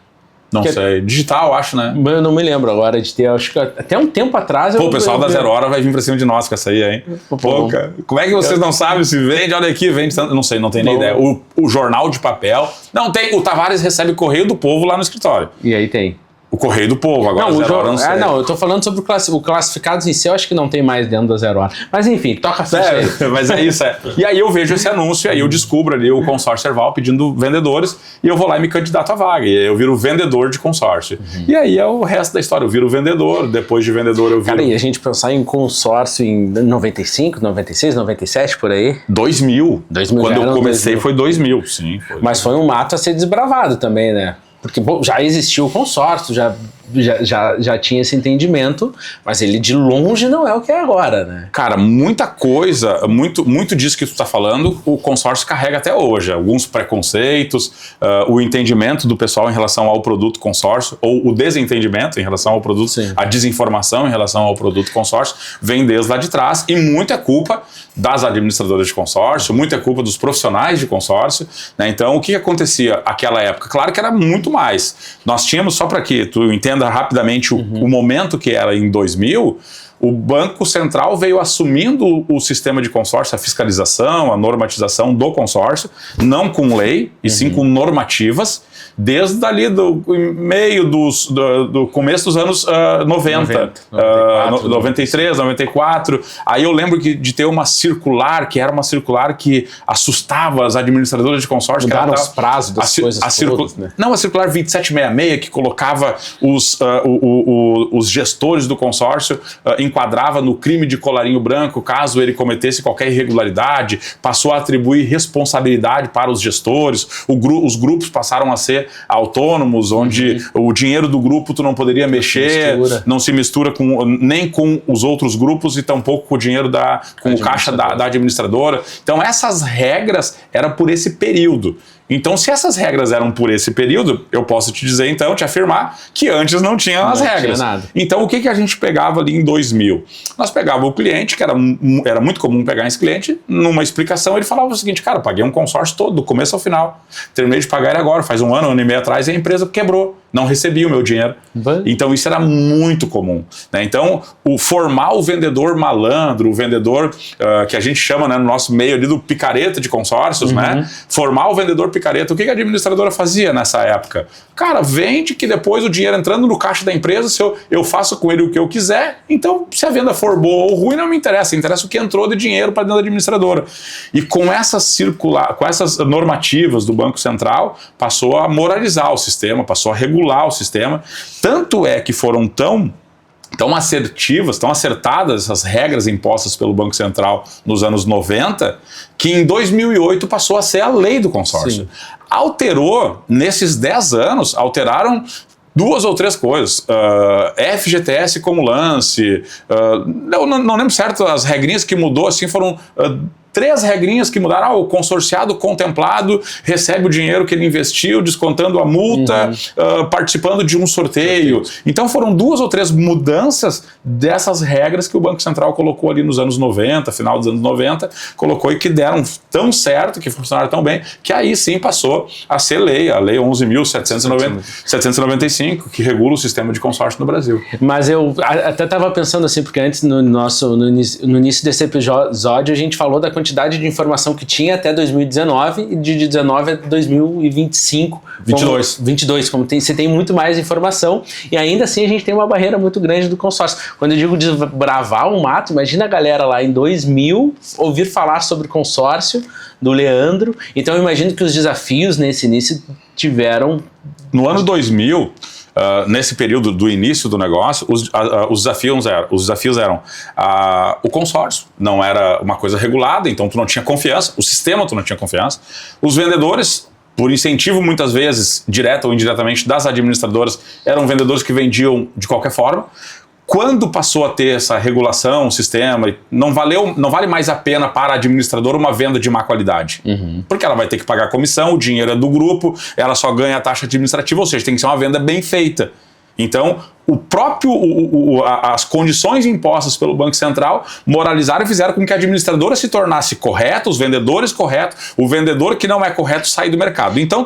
Speaker 2: Não sei, digital, acho, né?
Speaker 1: Eu não me lembro agora de ter, acho que até um tempo atrás...
Speaker 2: Pô, o pessoal da Zero Hora vai vir pra cima de nós com essa aí, hein? Pô, cara, como é que vocês não sabem se vende? Olha aqui, vende tanto... Não sei, não tenho nem ideia. O jornal de papel... Não, tem. O Tavares recebe Correio do Povo lá no escritório.
Speaker 1: E aí tem.
Speaker 2: O Correio do Povo, agora
Speaker 1: não,
Speaker 2: Zero Hora não sei.
Speaker 1: Não, eu tô falando sobre o classificados em si, eu acho que não tem mais dentro da Zero Hora. Mas enfim, toca a ficha aí.
Speaker 2: Mas é isso, E aí eu vejo esse anúncio, e aí eu descubro ali o consórcio Erval pedindo vendedores, e eu vou lá e me candidato à vaga, e aí eu viro vendedor de consórcio. E aí é o resto da história, eu viro vendedor, depois de vendedor eu viro...
Speaker 1: Cara, e a gente pensar em consórcio em 95, 96, 97, por aí?
Speaker 2: 2000. Quando eu comecei 2000. Foi 2000, sim.
Speaker 1: Mas foi um mato a ser desbravado também, né? Porque já existia o consórcio, já tinha esse entendimento, mas ele de longe não é o que é agora, né?
Speaker 2: Cara, muita coisa, muito disso que tu tá falando, o consórcio carrega até hoje. Alguns preconceitos, o entendimento do pessoal em relação ao produto consórcio, ou o desentendimento em relação ao produto, a desinformação em relação ao produto consórcio, vem desde lá de trás, e muita culpa das administradoras de consórcio, muita culpa dos profissionais de consórcio, né? Então, o que acontecia naquela época? Claro que era muito mais. Nós tínhamos, só para que tu entenda rapidamente o momento que era em 2000, o Banco Central veio assumindo o sistema de consórcio, a fiscalização, a normatização do consórcio, não com lei, e sim com normativas, desde ali do meio do começo dos anos 90, 93, 94. Aí eu lembro de ter uma circular, que era uma circular que assustava as administradoras de consórcio.
Speaker 1: Mudaram os prazos das coisas todas, né?
Speaker 2: Não, a circular 2766, que colocava os gestores do consórcio, enquadrava no crime de colarinho branco, caso ele cometesse qualquer irregularidade, passou a atribuir responsabilidade para os gestores, os grupos passaram a ser autônomos, onde o dinheiro do grupo tu não poderia mexer, não se mistura nem com os outros grupos e tampouco com o dinheiro com o caixa da administradora. Então essas regras eram por esse período. Então, se essas regras eram por esse período, eu posso te dizer, então, te afirmar, que antes não tinha as regras.
Speaker 1: Tinha nada.
Speaker 2: Então, o que a gente pegava ali em 2000? Nós pegava o cliente, que era muito comum pegar esse cliente, numa explicação, ele falava o seguinte: cara, paguei um consórcio todo, do começo ao final. Terminei de pagar ele agora, faz um ano e meio atrás, e a empresa quebrou. Não recebi o meu dinheiro. Então, isso era muito comum, né? Então, formar o vendedor malandro, o vendedor que a gente chama, né, no nosso meio ali do picareta de consórcios, né? Formar o vendedor picareta. O que a administradora fazia nessa época? Cara, vende, que depois o dinheiro entrando no caixa da empresa, se eu faço com ele o que eu quiser, então se a venda for boa ou ruim não me interessa, interessa o que entrou de dinheiro para dentro da administradora. E com essas normativas do Banco Central, passou a moralizar o sistema, passou a regular o sistema, tanto é que foram tão assertivas, tão acertadas essas regras impostas pelo Banco Central nos anos 90, que em 2008 passou a ser a lei do consórcio. Sim. Alterou, nesses 10 anos, alteraram 2 ou 3 coisas. FGTS como lance, não lembro certo as regrinhas que mudou, assim, foram 3 regrinhas que mudaram. O consorciado contemplado recebe o dinheiro que ele investiu, descontando a multa, participando de um sorteio. Então foram 2 ou 3 mudanças dessas regras que o Banco Central colocou ali nos anos 90, final dos anos 90, colocou e que deram tão certo, que funcionaram tão bem, que aí sim passou a ser lei, a Lei 11.795, que regula o sistema de consórcio no Brasil.
Speaker 1: Mas eu até estava pensando assim, porque antes no início desse episódio a gente falou da quantidade de informação que tinha até 2019 e de 19 a 2025. 22, como você tem muito mais informação, e ainda assim a gente tem uma barreira muito grande do consórcio. Quando eu digo desbravar um mato, imagina a galera lá em 2000 ouvir falar sobre consórcio do Leandro. Então eu imagino que os desafios nesse início tiveram...
Speaker 2: No ano 2000... nesse período do início do negócio, os desafios eram o consórcio, não era uma coisa regulada, então tu não tinha confiança, o sistema tu não tinha confiança, os vendedores, por incentivo muitas vezes, direto ou indiretamente, das administradoras, eram vendedores que vendiam de qualquer forma. Quando passou a ter essa regulação, sistema, não vale mais a pena para a administradora uma venda de má qualidade. Porque ela vai ter que pagar comissão, o dinheiro é do grupo, ela só ganha a taxa administrativa, ou seja, tem que ser uma venda bem feita. Então, as condições impostas pelo Banco Central moralizaram e fizeram com que a administradora se tornasse correta, os vendedores corretos, o vendedor que não é correto sai do mercado. Então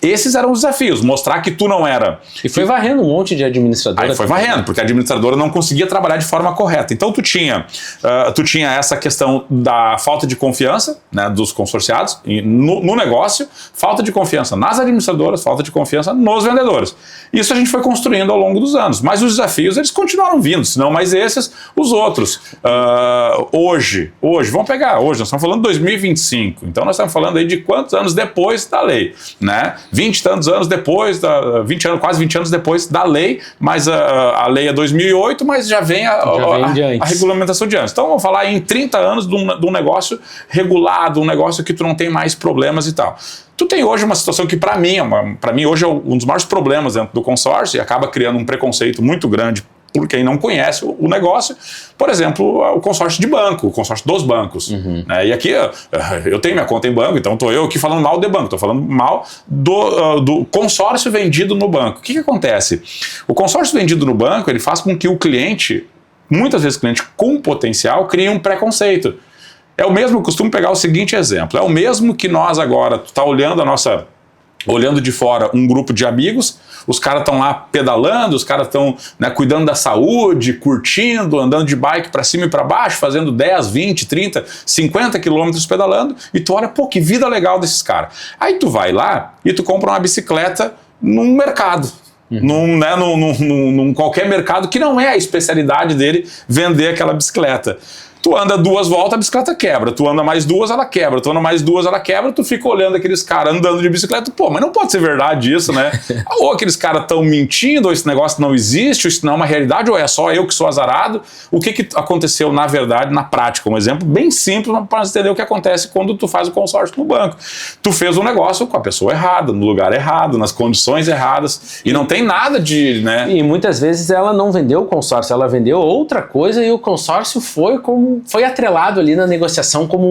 Speaker 2: esses eram os desafios, mostrar que tu não era...
Speaker 1: E foi varrendo um monte de administradora.
Speaker 2: Aí foi varrendo, porque a administradora não conseguia trabalhar de forma correta. Então tu tinha essa questão da falta de confiança, né, dos consorciados no negócio, falta de confiança nas administradoras, falta de confiança nos vendedores. Isso a gente foi construindo ao longo dos anos, mas os desafios eles continuaram vindo, se não mais esses, os outros. Hoje, vamos pegar hoje, nós estamos falando de 2025, então nós estamos falando aí de quantos anos depois da lei, né? 20 e tantos anos depois, quase 20 anos depois da lei, mas a lei é 2008, mas já vem a regulamentação de antes. Então vamos falar em 30 anos de um negócio regulado, um negócio que tu não tem mais problemas e tal. Tu tem hoje uma situação que para mim hoje é um dos maiores problemas dentro do consórcio e acaba criando um preconceito muito grande por quem não conhece o negócio. Por exemplo, o consórcio de banco, o consórcio dos bancos. Né? E aqui eu tenho minha conta em banco, então estou eu aqui falando mal de banco, estou falando mal do consórcio vendido no banco. O que acontece? O consórcio vendido no banco, ele faz com que o cliente, muitas vezes cliente com potencial, crie um preconceito. É o mesmo, eu costumo pegar o seguinte exemplo, é o mesmo que nós agora, tu tá olhando de fora um grupo de amigos, os caras estão lá pedalando, os caras estão, né, cuidando da saúde, curtindo, andando de bike para cima e para baixo, fazendo 10, 20, 30, 50 quilômetros pedalando, e tu olha, pô, que vida legal desses caras. Aí tu vai lá e tu compra uma bicicleta num mercado. Num qualquer mercado que não é a especialidade dele vender aquela bicicleta. Tu anda 2 voltas, a bicicleta quebra. Tu anda mais 2, ela quebra. Tu anda mais 2, ela quebra. Tu fica olhando aqueles caras andando de bicicleta. Pô, mas não pode ser verdade isso, né? Ou aqueles caras estão mentindo, ou esse negócio não existe, ou isso não é uma realidade, ou é só eu que sou azarado. O que aconteceu na verdade, na prática? Um exemplo bem simples para entender o que acontece quando tu faz o consórcio no banco. Tu fez um negócio com a pessoa errada, no lugar errado, nas condições erradas, e não tem nada de... né?
Speaker 1: E muitas vezes ela não vendeu o consórcio, ela vendeu outra coisa e o consórcio foi atrelado ali na negociação como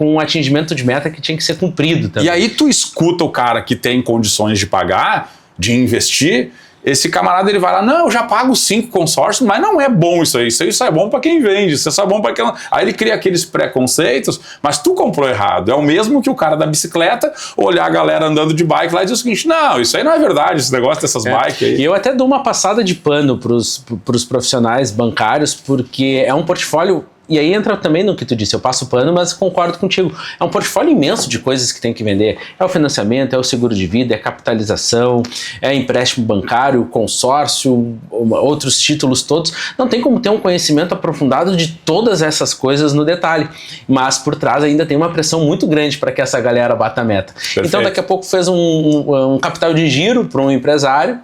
Speaker 1: um atingimento de meta que tinha que ser cumprido também.
Speaker 2: E aí tu escuta o cara que tem condições de pagar, de investir, esse camarada ele vai lá, não, eu já pago 5 consórcios, mas não é bom isso aí é bom para quem vende, isso é só bom para quem... Aí ele cria aqueles preconceitos, mas tu comprou errado. É o mesmo que o cara da bicicleta olhar a galera andando de bike lá e dizer o seguinte, não, isso aí não é verdade, esse negócio dessas bikes aí.
Speaker 1: E eu até dou uma passada de pano pros profissionais bancários, porque é um portfólio. E aí entra também no que tu disse, eu passo pano, mas concordo contigo. É um portfólio imenso de coisas que tem que vender. É o financiamento, é o seguro de vida, é capitalização, é empréstimo bancário, consórcio, outros títulos todos. Não tem como ter um conhecimento aprofundado de todas essas coisas no detalhe. Mas por trás ainda tem uma pressão muito grande para que essa galera bata a meta. Perfeito. Então daqui a pouco fez um capital de giro para um empresário,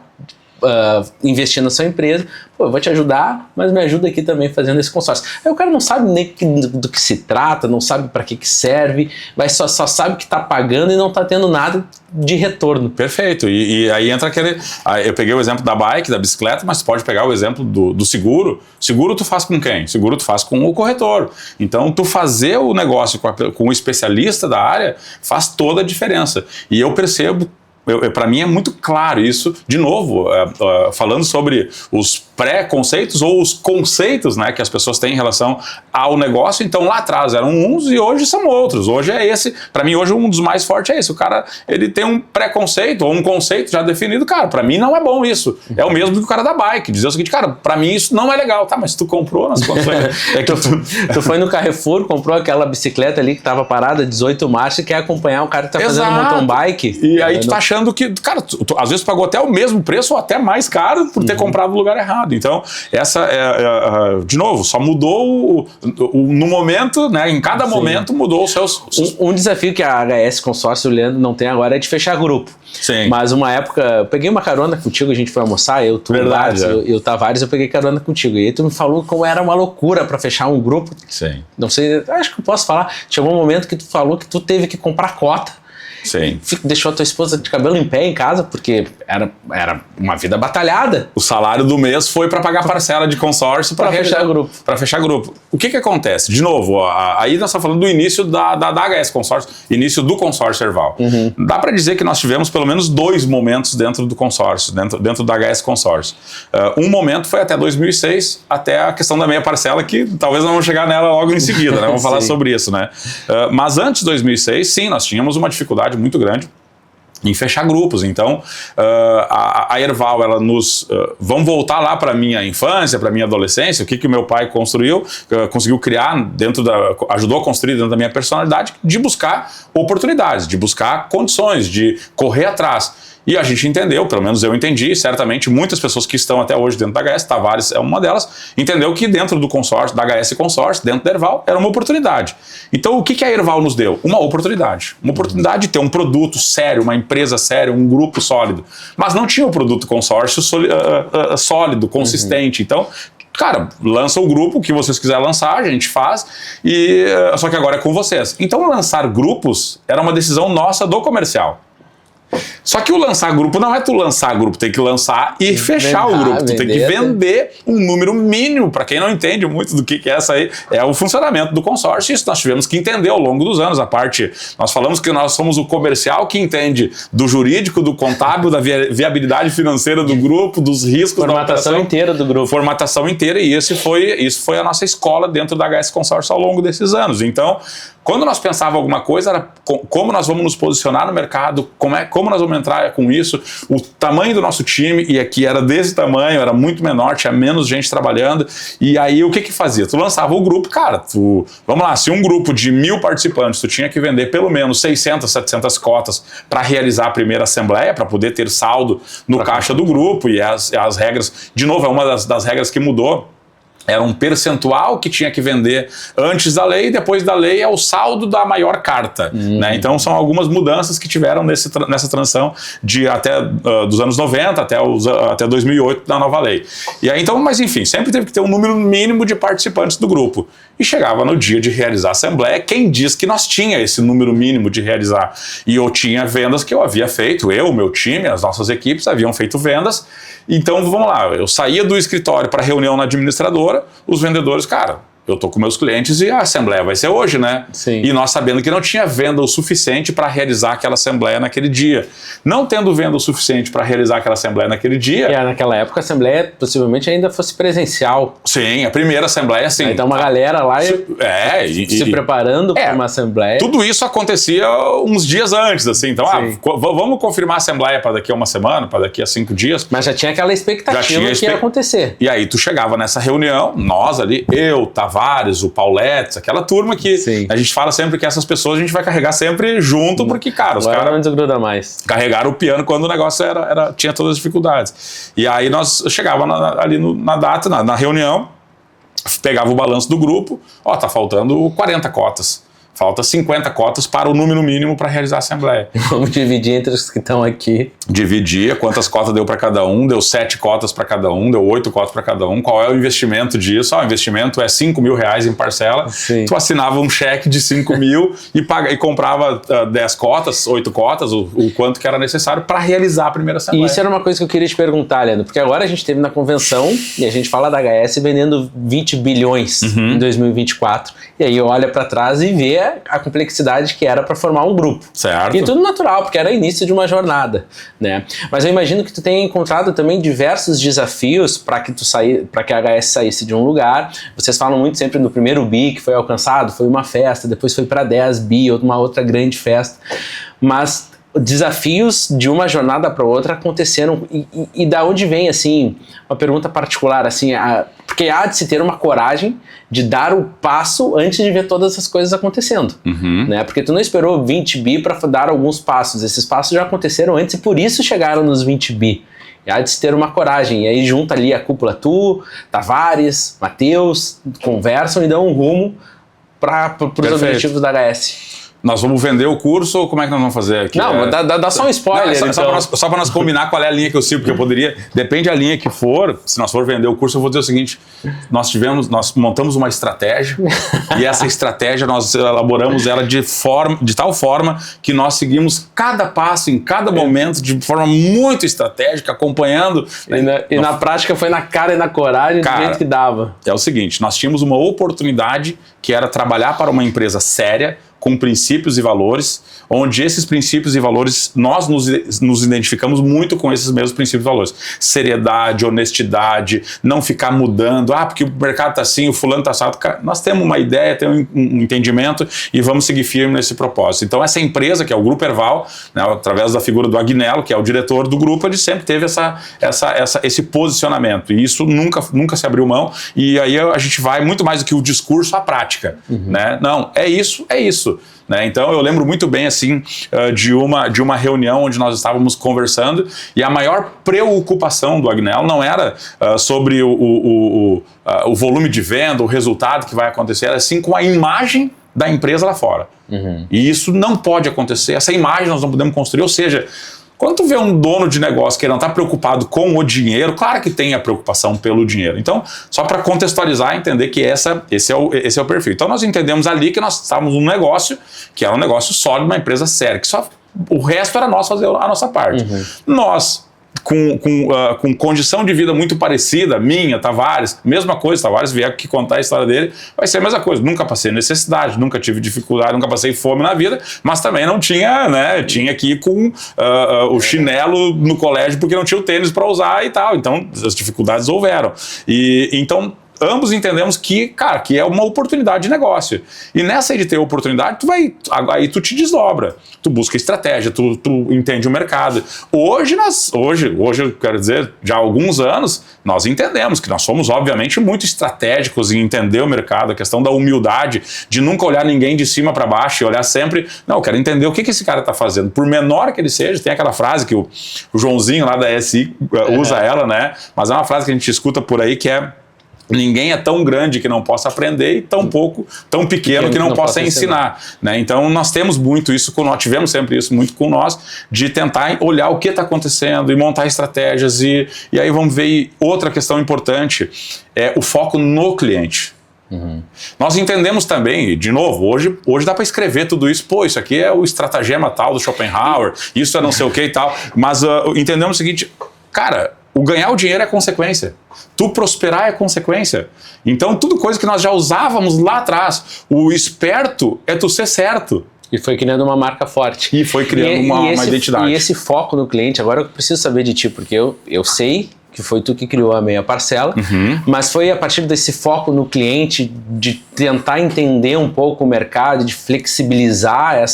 Speaker 1: investir na sua empresa, pô, eu vou te ajudar, mas me ajuda aqui também fazendo esse consórcio. Aí o cara não sabe nem do que se trata, não sabe para que serve, só sabe que está pagando e não está tendo nada de retorno.
Speaker 2: Perfeito, e aí entra aquele... Eu peguei o exemplo da bike, da bicicleta, mas tu pode pegar o exemplo do seguro. Seguro tu faz com quem? Seguro tu faz com o corretor. Então tu fazer o negócio com o especialista da área faz toda a diferença. E eu percebo, para mim é muito claro isso, de novo, falando sobre os pré-conceitos ou os conceitos, né, que as pessoas têm em relação ao negócio. Então lá atrás eram uns e hoje são outros. Hoje é esse, para mim hoje um dos mais fortes é esse. O cara, ele tem um pré-conceito ou um conceito já definido, cara, para mim não é bom isso. É o mesmo que o cara da bike, dizer o seguinte, cara, para mim isso não é legal. Tá, mas tu comprou nas condições...
Speaker 1: tu foi no Carrefour, comprou aquela bicicleta ali que tava parada, 18 marchas, e quer acompanhar o cara que tá fazendo mountain bike.
Speaker 2: E aí tu tá achando que, cara, às vezes pagou até o mesmo preço ou até mais caro por ter comprado no lugar errado. Então, essa de novo, só mudou no momento, né? Em cada momento mudou os seus...
Speaker 1: Um desafio que a HS Consórcio, o Leandro, não tem agora é de fechar grupo.
Speaker 2: Sim.
Speaker 1: Mas uma época, eu peguei uma carona contigo, a gente foi almoçar, eu, tu,
Speaker 2: Verdade,
Speaker 1: eu Tavares, eu peguei carona contigo. E aí tu me falou como era uma loucura para fechar um grupo.
Speaker 2: Sim.
Speaker 1: Não sei, acho que eu posso falar. Chegou um momento que tu falou que tu teve que comprar cota.
Speaker 2: Sim.
Speaker 1: Deixou a tua esposa de cabelo em pé em casa, porque era uma vida batalhada.
Speaker 2: O salário do mês foi para pagar parcela de consórcio para fechar grupo. Para fechar grupo. O que acontece? De novo, aí nós estamos falando do início da HS Consórcio, início do consórcio Erval. Dá para dizer que nós tivemos pelo menos 2 momentos dentro do consórcio, dentro da HS Consórcio. Um momento foi até 2006, até a questão da meia parcela, que talvez nós vamos chegar nela logo em seguida, né? Vamos falar sobre isso, né? Mas antes de 2006, sim, nós tínhamos uma dificuldade muito grande em fechar grupos. Então a Erval, ela nos... vamos voltar lá para minha infância, para minha adolescência, o que o meu pai construiu, conseguiu criar ajudou a construir dentro da minha personalidade, de buscar oportunidades, de buscar condições, de correr atrás. E a gente entendeu, pelo menos eu entendi, certamente muitas pessoas que estão até hoje dentro da HS, Tavares é uma delas, entendeu que dentro do consórcio, da HS Consórcio, dentro da Erval, era uma oportunidade. Então o que a Erval nos deu? Uma oportunidade. Uma oportunidade de ter um produto sério, uma empresa séria, um grupo sólido. Mas não tinha o produto consórcio sólido, consistente. Então, cara, lança o grupo, o que vocês quiserem lançar, a gente faz, só que agora é com vocês. Então lançar grupos era uma decisão nossa do comercial. Só que o lançar grupo não é tu lançar grupo, tem que lançar e fechar o grupo. Tu tem que vender um número mínimo. Para quem não entende muito do que é essa aí, é o funcionamento do consórcio. Isso nós tivemos que entender ao longo dos anos. Nós falamos que nós somos o comercial que entende do jurídico, do contábil, da viabilidade financeira do grupo, dos riscos da
Speaker 1: formatação inteira do grupo.
Speaker 2: Formatação inteira, e isso foi a nossa escola dentro da HS Consórcio ao longo desses anos. Então, quando nós pensávamos alguma coisa, era como nós vamos nos posicionar no mercado, como nós vamos entrar com isso, o tamanho do nosso time, e aqui era desse tamanho, era muito menor, tinha menos gente trabalhando, e aí o que fazia? Tu lançava o grupo, cara, vamos lá, se um grupo de 1.000 participantes, tu tinha que vender pelo menos 600, 700 cotas para realizar a primeira assembleia, para poder ter saldo no caixa do grupo, e as regras, de novo, é uma das regras que mudou. Era um percentual que tinha que vender antes da lei, e depois da lei é o saldo da maior carta. Né? Então são algumas mudanças que tiveram nessa transição de até dos anos 90 até 2008 da nova lei. E aí, então, mas enfim, sempre teve que ter um número mínimo de participantes do grupo. E chegava no dia de realizar a assembleia, quem diz que nós tinha esse número mínimo de realizar? E eu tinha vendas que eu havia feito, meu time, as nossas equipes haviam feito vendas. Então, vamos lá, eu saía do escritório para reunião na administradora, os vendedores, cara, eu tô com meus clientes e a assembleia vai ser hoje, né?
Speaker 1: Sim.
Speaker 2: E nós sabendo que não tinha venda o suficiente para realizar aquela assembleia naquele dia. Não tendo venda o suficiente para realizar aquela assembleia naquele dia...
Speaker 1: E naquela época a assembleia possivelmente ainda fosse presencial.
Speaker 2: Sim, a primeira assembleia, sim.
Speaker 1: Então uma galera lá se preparando para uma assembleia.
Speaker 2: Tudo isso acontecia uns dias antes, assim. Então, vamos confirmar a assembleia para daqui a uma semana, para daqui a 5 dias.
Speaker 1: Mas já tinha aquela expectativa que ia acontecer.
Speaker 2: E aí tu chegava nessa reunião, nós ali, Tavares, o Pauletes, aquela turma que a gente fala sempre que essas pessoas a gente vai carregar sempre junto, porque, cara, os caras
Speaker 1: não desgruda mais.
Speaker 2: Carregaram o piano quando o negócio tinha todas as dificuldades. E aí nós chegávamos ali na data, na reunião, pegava o balanço do grupo, tá faltando 40 cotas. Falta 50 cotas para o número mínimo para realizar a assembleia.
Speaker 1: Vamos dividir entre os que estão aqui.
Speaker 2: Dividia, quantas cotas deu para cada um, deu 7 cotas para cada um, deu 8 cotas para cada um. Qual é o investimento disso? O investimento é R$5.000 em parcela.
Speaker 1: Sim.
Speaker 2: Tu assinava um cheque de 5 mil e comprava 10 cotas, 8 cotas, o quanto que era necessário para realizar a primeira assembleia.
Speaker 1: E isso era uma coisa que eu queria te perguntar, Leandro, porque agora a gente esteve na convenção e a gente fala da HS vendendo 20 bilhões em 2024. E aí olha para trás e vê a complexidade que era para formar um grupo.
Speaker 2: Certo.
Speaker 1: E tudo natural, porque era início de uma jornada, né? Mas eu imagino que tu tenha encontrado também diversos desafios para que a HS saísse de um lugar. Vocês falam muito sempre no primeiro bi que foi alcançado, foi uma festa, depois foi para 10 bi, uma outra grande festa. Mas desafios de uma jornada para outra aconteceram e da onde vem, assim, uma pergunta particular, assim, porque há de se ter uma coragem de dar o passo antes de ver todas essas coisas acontecendo, né? Porque tu não esperou 20 bi para dar alguns passos, esses passos já aconteceram antes e por isso chegaram nos 20 bi. E há de se ter uma coragem, e aí junta ali a cúpula, tu, Tavares, Matheus, conversam e dão um rumo para os objetivos da HS.
Speaker 2: Nós vamos vender o curso ou como é que nós vamos fazer aqui?
Speaker 1: Não, dá só um spoiler.
Speaker 2: Só para nós combinar qual é a linha que eu sigo, porque eu poderia, depende da linha que for, se nós for vender o curso, eu vou dizer o seguinte, nós montamos uma estratégia e essa estratégia nós elaboramos ela de tal forma que nós seguimos cada passo, em cada momento, de forma muito estratégica, acompanhando.
Speaker 1: E na prática foi na cara e na coragem, do jeito que dava.
Speaker 2: É o seguinte, nós tínhamos uma oportunidade que era trabalhar para uma empresa séria, com princípios e valores, onde esses princípios e valores, nós nos identificamos muito com esses mesmos princípios e valores. Seriedade, honestidade, não ficar mudando, porque o mercado está assim, o fulano está assado. Nós temos uma ideia, temos um entendimento e vamos seguir firme nesse propósito. Então essa empresa, que é o Grupo Erval, né, através da figura do Agnello, que é o diretor do grupo, ele sempre teve esse posicionamento e isso nunca se abriu mão e aí a gente vai muito mais do que o discurso à prática. Né? Não, é isso. isso, né? Então eu lembro muito bem assim de uma reunião onde nós estávamos conversando e a maior preocupação do Agnello não era sobre o volume de venda, o resultado que vai acontecer, era sim com a imagem da empresa lá fora. E isso não pode acontecer, essa imagem nós não podemos construir, ou seja, quando tu vê um dono de negócio que não está preocupado com o dinheiro, claro que tem a preocupação pelo dinheiro. Então, só para contextualizar, entender que esse é o perfil. Então, nós entendemos ali que nós estávamos num negócio, que era um negócio sólido, uma empresa séria, que só o resto era nós fazer a nossa parte. Nós, com condição de vida muito parecida, minha, Tavares, mesma coisa, Tavares vier aqui contar a história dele, vai ser a mesma coisa. Nunca passei necessidade, nunca tive dificuldade, nunca passei fome na vida, mas também não tinha, né, tinha que ir com o chinelo no colégio porque não tinha o tênis para usar e tal. Então, as dificuldades houveram. E então, ambos entendemos que, cara, que é uma oportunidade de negócio. E nessa aí de ter oportunidade, aí tu te desdobra, tu busca estratégia, tu entende o mercado. Hoje eu quero dizer, já há alguns anos, nós entendemos que nós somos, obviamente, muito estratégicos em entender o mercado, a questão da humildade, de nunca olhar ninguém de cima para baixo e olhar sempre, não, eu quero entender o que esse cara está fazendo, por menor que ele seja. Tem aquela frase que o Joãozinho lá da SI usa ela, né? Mas é uma frase que a gente escuta por aí que é: ninguém é tão grande que não possa aprender e tão pequeno que não possa ensinar. Né? Então nós temos muito isso, nós tivemos sempre isso muito com nós, de tentar olhar o que está acontecendo e montar estratégias. E aí vamos ver outra questão importante, é o foco no cliente. Nós entendemos também, de novo, hoje dá para escrever tudo isso, isso aqui é o estratagema tal do Schopenhauer, isso é não sei o que e tal, mas entendemos o seguinte, cara, o ganhar o dinheiro é consequência. Tu prosperar é consequência. Então, tudo coisa que nós já usávamos lá atrás. O esperto é tu ser certo.
Speaker 1: E foi criando uma marca forte.
Speaker 2: E foi criando uma identidade.
Speaker 1: E esse foco no cliente, agora eu preciso saber de ti, porque eu sei que foi tu que criou a Meia Parcela, mas foi a partir desse foco no cliente, de tentar entender um pouco o mercado, de flexibilizar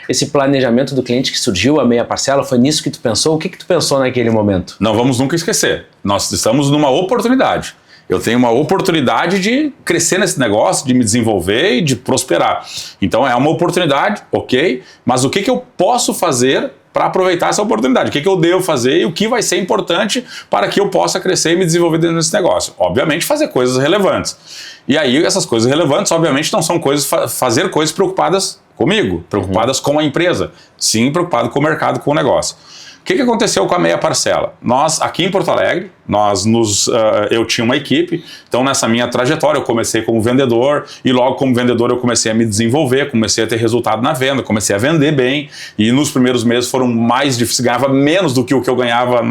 Speaker 1: esse planejamento do cliente que surgiu a Meia Parcela. Foi nisso que tu pensou? O que tu pensou naquele momento?
Speaker 2: Não vamos nunca esquecer. Nós estamos numa oportunidade. Eu tenho uma oportunidade de crescer nesse negócio, de me desenvolver e de prosperar. Então é uma oportunidade, ok, mas o que eu posso fazer para aproveitar essa oportunidade? O que eu devo fazer e o que vai ser importante para que eu possa crescer e me desenvolver dentro desse negócio? Obviamente, fazer coisas relevantes. E aí, essas coisas relevantes, obviamente, não são fazer coisas preocupadas comigo, preocupadas com a empresa, sim, preocupado com o mercado, com o negócio. O que aconteceu com a Meia Parcela? Nós, aqui em Porto Alegre, eu tinha uma equipe, então nessa minha trajetória eu comecei como vendedor e logo como vendedor eu comecei a me desenvolver, comecei a ter resultado na venda, comecei a vender bem e nos primeiros meses foram mais difíceis, ganhava menos do que o que eu ganhava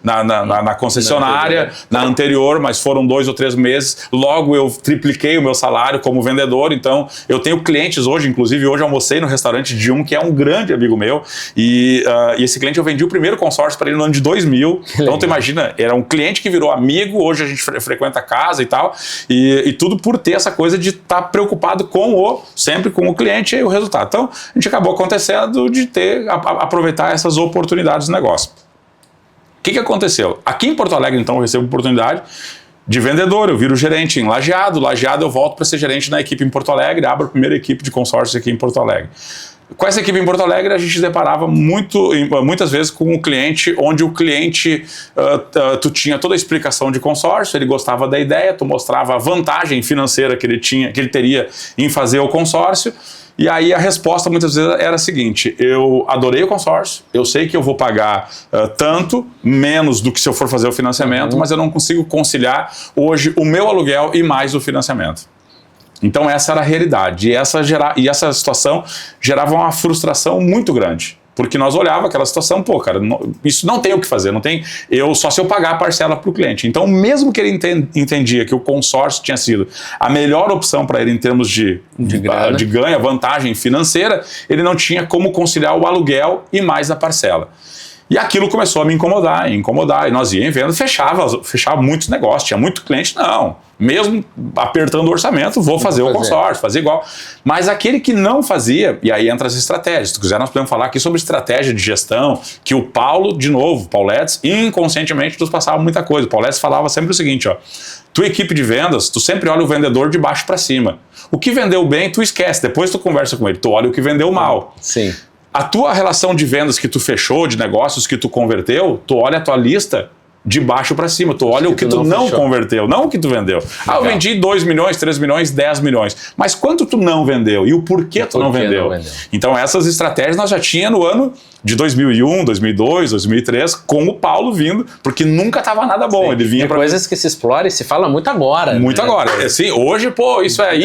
Speaker 2: na concessionária, na anterior, mas foram 2 ou 3 meses, logo eu tripliquei o meu salário como vendedor. Então eu tenho clientes hoje, inclusive hoje eu almocei no restaurante de que é um grande amigo meu e esse cliente eu vendi o primeiro consórcio para ele no ano de 2000, então tu imagina, era um cliente que virou amigo, hoje a gente frequenta a casa e tal, e tudo por ter essa coisa de estar preocupado sempre com o cliente e o resultado. Então, a gente acabou acontecendo de aproveitar essas oportunidades do negócio. O que aconteceu? Aqui em Porto Alegre, então, eu recebo oportunidade de vendedor, eu viro gerente em Lajeado eu volto para ser gerente na equipe em Porto Alegre, abro a primeira equipe de consórcios aqui em Porto Alegre. Com essa equipe em Porto Alegre, a gente se deparava muitas vezes com o cliente, onde o cliente, tu tinha toda a explicação de consórcio, ele gostava da ideia, tu mostrava a vantagem financeira que ele teria em fazer o consórcio, e aí a resposta muitas vezes era a seguinte: eu adorei o consórcio, eu sei que eu vou pagar tanto, menos do que se eu for fazer o financiamento, mas eu não consigo conciliar hoje o meu aluguel e mais o financiamento. Então essa era a realidade, e essa situação gerava uma frustração muito grande, porque nós olhávamos aquela situação, cara, isso não tem o que fazer, só se eu pagar a parcela para o cliente. Então mesmo que ele entendia que o consórcio tinha sido a melhor opção para ele em termos de ganho, vantagem financeira, ele não tinha como conciliar o aluguel e mais a parcela. E aquilo começou a me incomodar, e nós íamos vendo, fechava muitos negócios, tinha muito cliente, não. Mesmo apertando o orçamento, vou fazer o consórcio, fazer igual. Mas aquele que não fazia, e aí entra as estratégias. Se tu quiser, nós podemos falar aqui sobre estratégia de gestão, que o Paulo, de novo, Pauletes, inconscientemente nos passava muita coisa. O Pauletes falava sempre o seguinte, ó, tua equipe de vendas, tu sempre olha o vendedor de baixo para cima. O que vendeu bem, tu esquece, depois tu conversa com ele, tu olha o que vendeu mal.
Speaker 1: Sim.
Speaker 2: A tua relação de vendas que tu fechou, de negócios que tu converteu, tu olha a tua lista de baixo para cima. Tu olha o que tu não converteu, não o que tu vendeu. Legal. Ah, eu vendi 2 milhões, 3 milhões, 10 milhões. Mas quanto tu não vendeu? E o porquê tu não vendeu? Então essas estratégias nós já tinha no ano de 2001, 2002, 2003, com o Paulo vindo, porque nunca tava nada bom.
Speaker 1: Sim.
Speaker 2: Ele vinha
Speaker 1: para coisas que se explora e se fala muito agora.
Speaker 2: Muito agora. Assim, hoje, pô, isso é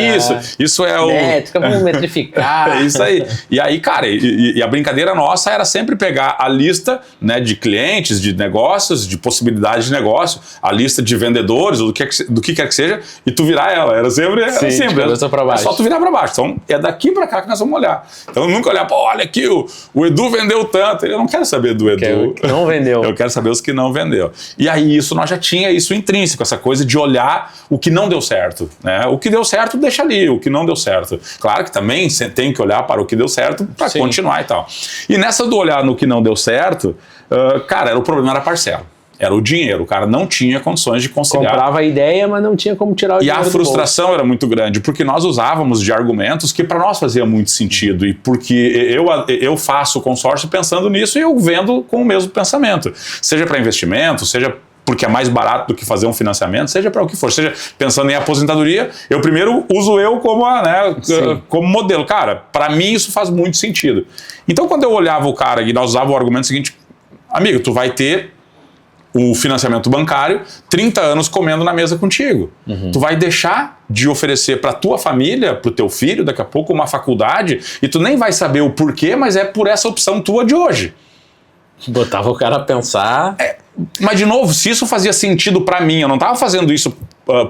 Speaker 2: isso é o...
Speaker 1: Métrica, vamos metrificar.
Speaker 2: É isso aí. E aí, cara, e a brincadeira nossa era sempre pegar a lista, né, de clientes, de negócios, de possibilidades de negócio, a lista de vendedores, ou do que quer que seja, e tu virar ela. Era sempre simples.
Speaker 1: É
Speaker 2: só tu virar para baixo. Então, é daqui para cá que nós vamos olhar. Então, eu nunca olhar, pô, olha aqui, o Edu vendeu tanto. Eu não quero saber do Edu.
Speaker 1: Que não vendeu.
Speaker 2: Eu quero saber os que não vendeu. E aí, isso nós já tinha isso intrínseco, essa coisa de olhar o que não deu certo. Né? O que deu certo, deixa ali. O que não deu certo. Claro que também tem que olhar para o que deu certo para continuar e tal. E nessa do olhar no que não deu certo, cara, o problema era a parcela. Era o dinheiro, o cara não tinha condições de conciliar.
Speaker 1: Comprava a ideia, mas não tinha como tirar o dinheiro.
Speaker 2: E a frustração era muito grande, porque nós usávamos de argumentos que para nós fazia muito sentido, e porque eu faço o consórcio pensando nisso e eu vendo com o mesmo pensamento. Seja para investimento, seja porque é mais barato do que fazer um financiamento, seja para o que for, seja pensando em aposentadoria, eu primeiro uso eu como, como modelo. Cara, para mim isso faz muito sentido. Então quando eu olhava o cara e nós usávamos o argumento seguinte, amigo, tu vai ter o financiamento bancário, 30 anos comendo na mesa contigo. Tu vai deixar de oferecer para tua família, para o teu filho, daqui a pouco uma faculdade, e tu nem vai saber o porquê, mas é por essa opção tua de hoje.
Speaker 1: Botava o cara a pensar...
Speaker 2: Mas, de novo, se isso fazia sentido para mim, eu não estava fazendo isso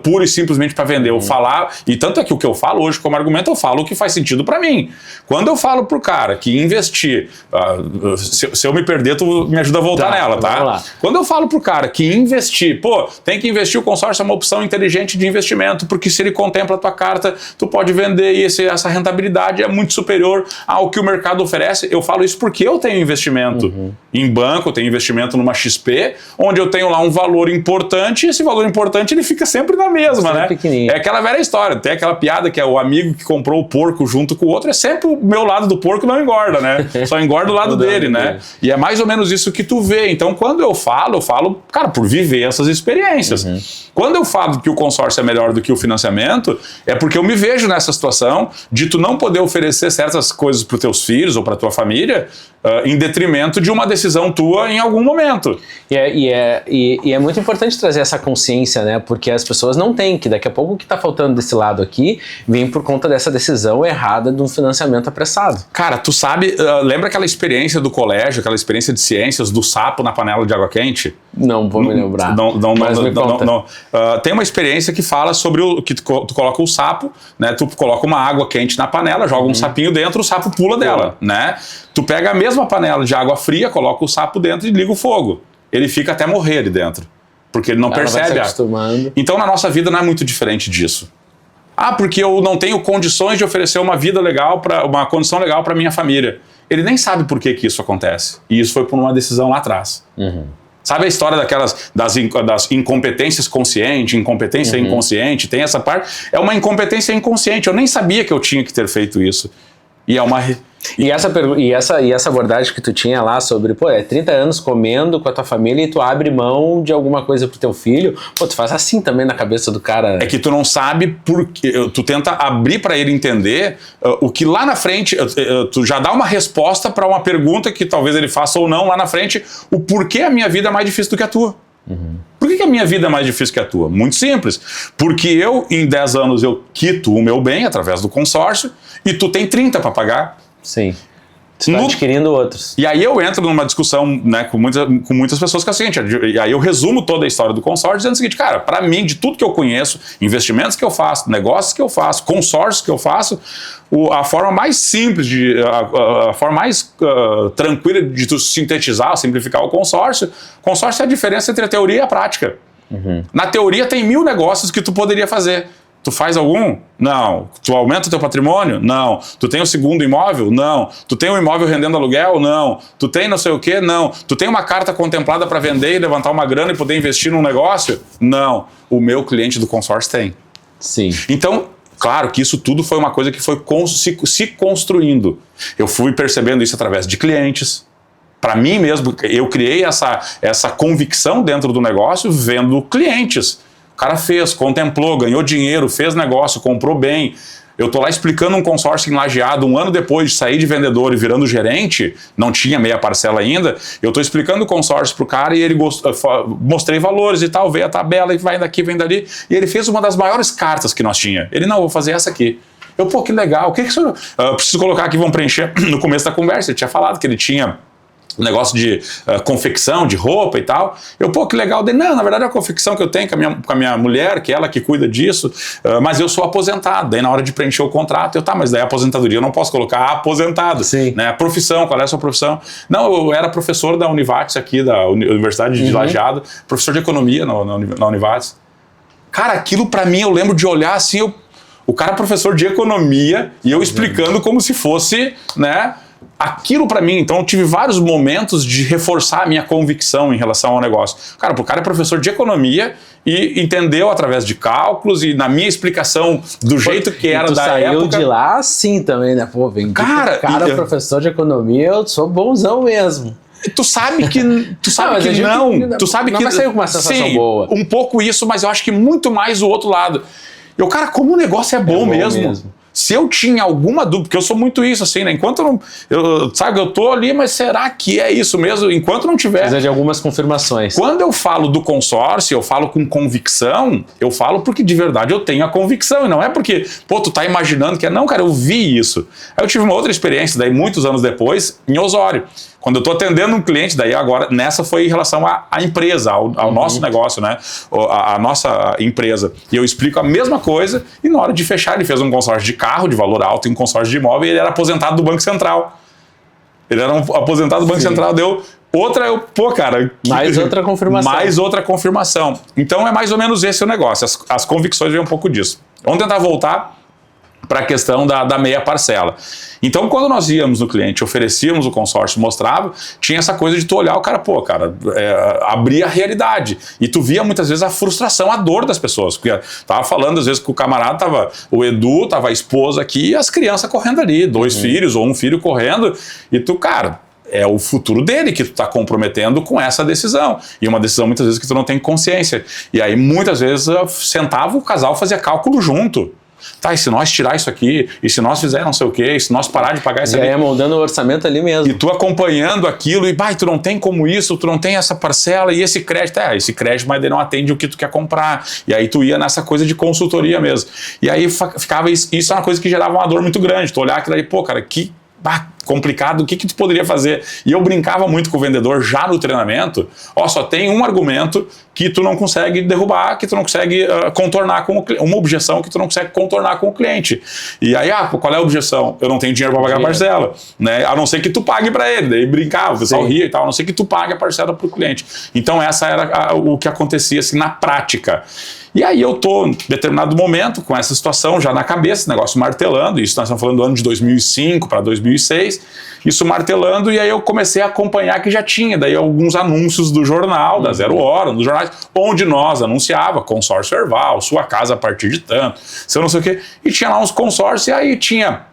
Speaker 2: pura e simplesmente para vender, eu falar, e tanto é que o que eu falo hoje como argumento, eu falo o que faz sentido para mim. Quando eu falo pro cara que investir, se eu me perder, tu me ajuda a voltar nela, tá? Quando eu falo pro cara que investir, pô, tem que investir, o consórcio é uma opção inteligente de investimento, porque se ele contempla a tua carta, tu pode vender e essa rentabilidade é muito superior ao que o mercado oferece. Eu falo isso porque eu tenho investimento em banco, eu tenho investimento numa XP, onde eu tenho lá um valor importante, e esse valor importante ele fica sempre na mesma, né? É aquela velha história, tem aquela piada que é o amigo que comprou o porco junto com o outro, é sempre o meu lado do porco não engorda, né? Só engorda o lado dele, né? E é mais ou menos isso que tu vê. Então, quando eu falo, cara, por viver essas experiências. Quando eu falo que o consórcio é melhor do que o financiamento, é porque eu me vejo nessa situação de tu não poder oferecer certas coisas para os teus filhos ou para tua família em detrimento de uma decisão tua em algum momento.
Speaker 1: E é muito importante trazer essa consciência, né? Porque as pessoas não têm, que daqui a pouco o que está faltando desse lado aqui vem por conta dessa decisão errada de um financiamento apressado.
Speaker 2: Cara, tu sabe, lembra aquela experiência do colégio, aquela experiência de ciências do sapo na panela de água quente?
Speaker 1: Não vou me lembrar.
Speaker 2: Não. Tem uma experiência que fala sobre que tu coloca o sapo, né? Tu coloca uma água quente na panela, joga um sapinho dentro, o sapo pula dela, né? Tu pega a mesma panela de água fria, coloca o sapo dentro e liga o fogo. Ele fica até morrer ali dentro, porque ele não percebe. Então na nossa vida não é muito diferente disso. Ah, porque eu não tenho condições de oferecer uma vida legal, uma condição legal para minha família. Ele nem sabe por que isso acontece. E isso foi por uma decisão lá atrás. Sabe a história das incompetências consciente, incompetência inconsciente? Tem essa parte. É uma incompetência inconsciente. Eu nem sabia que eu tinha que ter feito isso. E é uma...
Speaker 1: E essa abordagem que tu tinha lá sobre, pô, 30 anos comendo com a tua família e tu abre mão de alguma coisa pro teu filho, pô, tu faz assim também na cabeça do cara.
Speaker 2: É que tu não sabe porque, tu tenta abrir para ele entender o que lá na frente, tu já dá uma resposta para uma pergunta que talvez ele faça ou não lá na frente, o porquê a minha vida é mais difícil do que a tua. Por que a minha vida é mais difícil que a tua? Muito simples. Porque eu, em 10 anos, eu quito o meu bem através do consórcio e tu tem 30 para pagar.
Speaker 1: Sim. Você está adquirindo outros.
Speaker 2: E aí eu entro numa discussão, né, com muitas pessoas que é o seguinte, e aí eu resumo toda a história do consórcio dizendo o seguinte, cara, para mim, de tudo que eu conheço, investimentos que eu faço, negócios que eu faço, consórcios que eu faço, a forma mais simples, a forma mais tranquila de tu sintetizar, simplificar o consórcio é a diferença entre a teoria e a prática. Na teoria tem 1000 negócios que tu poderia fazer. Tu faz algum? Não. Tu aumenta o teu patrimônio? Não. Tu tem o segundo imóvel? Não. Tu tem um imóvel rendendo aluguel? Não. Tu tem não sei o quê? Não. Tu tem uma carta contemplada para vender e levantar uma grana e poder investir num negócio? Não. O meu cliente do consórcio tem.
Speaker 1: Sim.
Speaker 2: Então, claro que isso tudo foi uma coisa que foi se construindo. Eu fui percebendo isso através de clientes. Para mim mesmo, eu criei essa convicção dentro do negócio vendo clientes. O cara fez, contemplou, ganhou dinheiro, fez negócio, comprou bem. Eu tô lá explicando um consórcio em Lajeado 1 ano depois de sair de vendedor e virando gerente, não tinha meia parcela ainda, eu tô explicando o consórcio pro cara e ele mostrei valores e tal, veio a tabela e vai daqui, vem dali, e ele fez uma das maiores cartas que nós tinha. Ele, não, vou fazer essa aqui. Eu, pô, que legal, o que o senhor... preciso colocar aqui, vamos preencher no começo da conversa, ele tinha falado que ele tinha um negócio de confecção, de roupa e tal. Eu, pô, que legal. Não, na verdade é a confecção que eu tenho com a minha mulher, que é ela que cuida disso, mas eu sou aposentado. Daí na hora de preencher o contrato, mas daí a aposentadoria eu não posso colocar aposentado.
Speaker 1: Sim.
Speaker 2: Né? Profissão, qual é a sua profissão? Não, eu era professor da Univates aqui, da Universidade de Lajeado, professor de economia na Univates. Cara, aquilo pra mim, eu lembro de olhar assim, o cara é professor de economia e eu explicando como se fosse, né... Aquilo para mim, então eu tive vários momentos de reforçar a minha convicção em relação ao negócio. Cara, o cara é professor de economia e entendeu através de cálculos e na minha explicação do jeito que era da época.
Speaker 1: Saiu de lá assim também, né? Pô, vem cara, professor de economia, eu sou bonzão mesmo.
Speaker 2: Tu sabe que não. Tu sabe que
Speaker 1: vai sair com uma sensação
Speaker 2: sim,
Speaker 1: boa.
Speaker 2: Um pouco isso, mas eu acho que muito mais o outro lado. Eu, cara, como o negócio é bom mesmo. Se eu tinha alguma dúvida, porque eu sou muito isso, assim, né? Enquanto eu tô ali, mas será que é isso mesmo? Enquanto não tiver...
Speaker 1: Precisa de algumas confirmações.
Speaker 2: Quando eu falo do consórcio, eu falo com convicção, eu falo porque de verdade eu tenho a convicção, e não é porque, pô, tu tá imaginando que é... Não, cara, eu vi isso. Aí eu tive uma outra experiência, daí muitos anos depois, em Osório. Quando eu tô atendendo um cliente, daí agora, nessa foi em relação à empresa, ao nosso negócio, né? A nossa empresa. E eu explico a mesma coisa, e na hora de fechar, ele fez um consórcio de carro de valor alto e um consórcio de imóvel, e ele era aposentado do Banco Central. Ele era aposentado do Banco Central, deu outra, pô, cara...
Speaker 1: Mais outra confirmação.
Speaker 2: Mais outra confirmação. Então é mais ou menos esse o negócio, as convicções vêm um pouco disso. Vamos tentar voltar para a questão da meia parcela. Então, quando nós íamos no cliente, oferecíamos o consórcio, mostrava, tinha essa coisa de tu olhar o cara, pô, cara, abria a realidade. E tu via muitas vezes a frustração, a dor das pessoas. Porque tava falando, às vezes, que o camarada o Edu, tava a esposa aqui e as crianças correndo ali, 2 filhos ou um filho correndo, e tu, cara... É o futuro dele que tu tá comprometendo com essa decisão. E uma decisão, muitas vezes, que tu não tem consciência. E aí, muitas vezes, sentava o casal, fazia cálculo junto. Tá, e se nós tirar isso aqui, e se nós fizer não sei o quê, e se nós parar de pagar isso
Speaker 1: aqui... E aí, moldando o orçamento ali mesmo.
Speaker 2: E tu acompanhando aquilo, e tu não tem como isso, tu não tem essa parcela, e esse crédito, esse crédito, mas ele não atende o que tu quer comprar. E aí tu ia nessa coisa de consultoria mesmo. E aí ficava isso é uma coisa que gerava uma dor muito grande. Tu olhar aquilo ali, pô, cara, que... complicado, o que tu poderia fazer? E eu brincava muito com o vendedor já no treinamento, só tem um argumento que tu não consegue derrubar, que tu não consegue contornar com uma objeção que tu não consegue contornar com o cliente. E aí, qual é a objeção? Eu não tenho dinheiro para pagar a parcela, né? A não ser que tu pague para ele. Daí brincava, o pessoal ria e tal, a não ser que tu pague a parcela para o cliente. Então essa era o que acontecia assim na prática. E aí eu tô, em determinado momento, com essa situação já na cabeça, negócio martelando, isso nós estamos falando do ano de 2005 para 2006, isso martelando, e aí eu comecei a acompanhar que já tinha daí alguns anúncios do jornal, da Zero Hora, dos jornais, onde nós anunciava consórcio Erval, sua casa a partir de tanto, se eu não sei o quê, e tinha lá uns consórcios, e aí tinha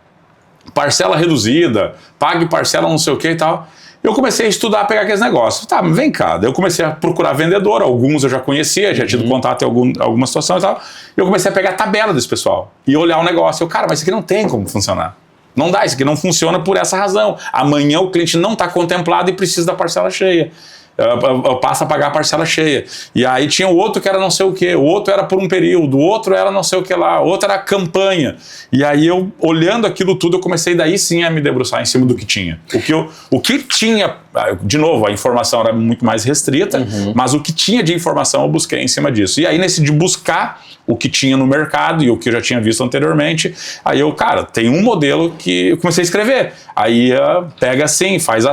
Speaker 2: parcela reduzida, pague parcela não sei o que e tal. Eu comecei a estudar, pegar aqueles negócios. Tá, mas vem cá. Daí eu comecei a procurar vendedor, alguns eu já conhecia, já tinha tido contato em alguma situação e tal. E eu comecei a pegar a tabela desse pessoal e olhar o negócio. Cara, mas isso aqui não tem como funcionar. Não dá, isso aqui não funciona por essa razão. Amanhã o cliente não está contemplado e precisa da parcela cheia. passa a pagar a parcela cheia. E aí tinha o outro que era não sei o que, o outro era por um período, o outro era não sei o que lá, o outro era campanha. E aí eu, olhando aquilo tudo, eu comecei daí sim a me debruçar em cima do que tinha. O que tinha, de novo, a informação era muito mais restrita, mas o que tinha de informação eu busquei em cima disso. E aí nesse de buscar o que tinha no mercado e o que eu já tinha visto anteriormente, aí eu, cara, tem um modelo que eu comecei a escrever. Aí pega assim, faz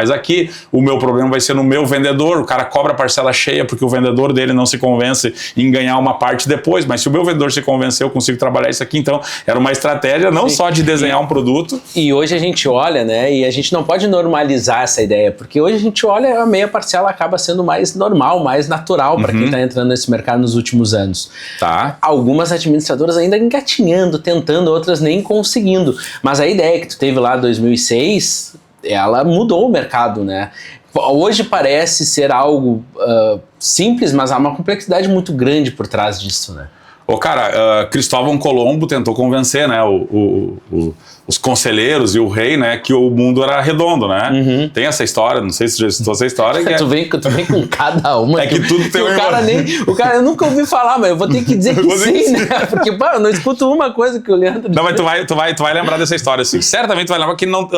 Speaker 2: aqui, o meu problema vai ser no meu vendedor, o cara cobra a parcela cheia porque o vendedor dele não se convence em ganhar uma parte depois, mas se o meu vendedor se convencer, eu consigo trabalhar isso aqui. Então, era uma estratégia não só de desenhar um produto.
Speaker 1: E hoje a gente olha, né, e a gente não pode normalizar essa ideia, porque hoje a gente olha, a meia parcela acaba sendo mais normal, mais natural para quem está entrando nesse mercado nos últimos anos.
Speaker 2: Tá.
Speaker 1: Algumas administradoras ainda engatinhando, tentando, outras nem conseguindo. Mas a ideia que tu teve lá em 2006, ela mudou o mercado, né? Hoje parece ser algo simples, mas há uma complexidade muito grande por trás disso, né?
Speaker 2: Cara, Cristóvão Colombo tentou convencer, né, os conselheiros e o rei, né, que o mundo era redondo, né? Tem essa história, não sei se você já citou essa história. Que
Speaker 1: tu vem com cada uma.
Speaker 2: É que tudo tem
Speaker 1: o cara, eu nunca ouvi falar, mas eu vou ter que dizer que sim, né? Porque, pô, eu não escuto uma coisa que o Leandro...
Speaker 2: Não, mas tu vai lembrar dessa história, assim. Certamente tu vai lembrar que não,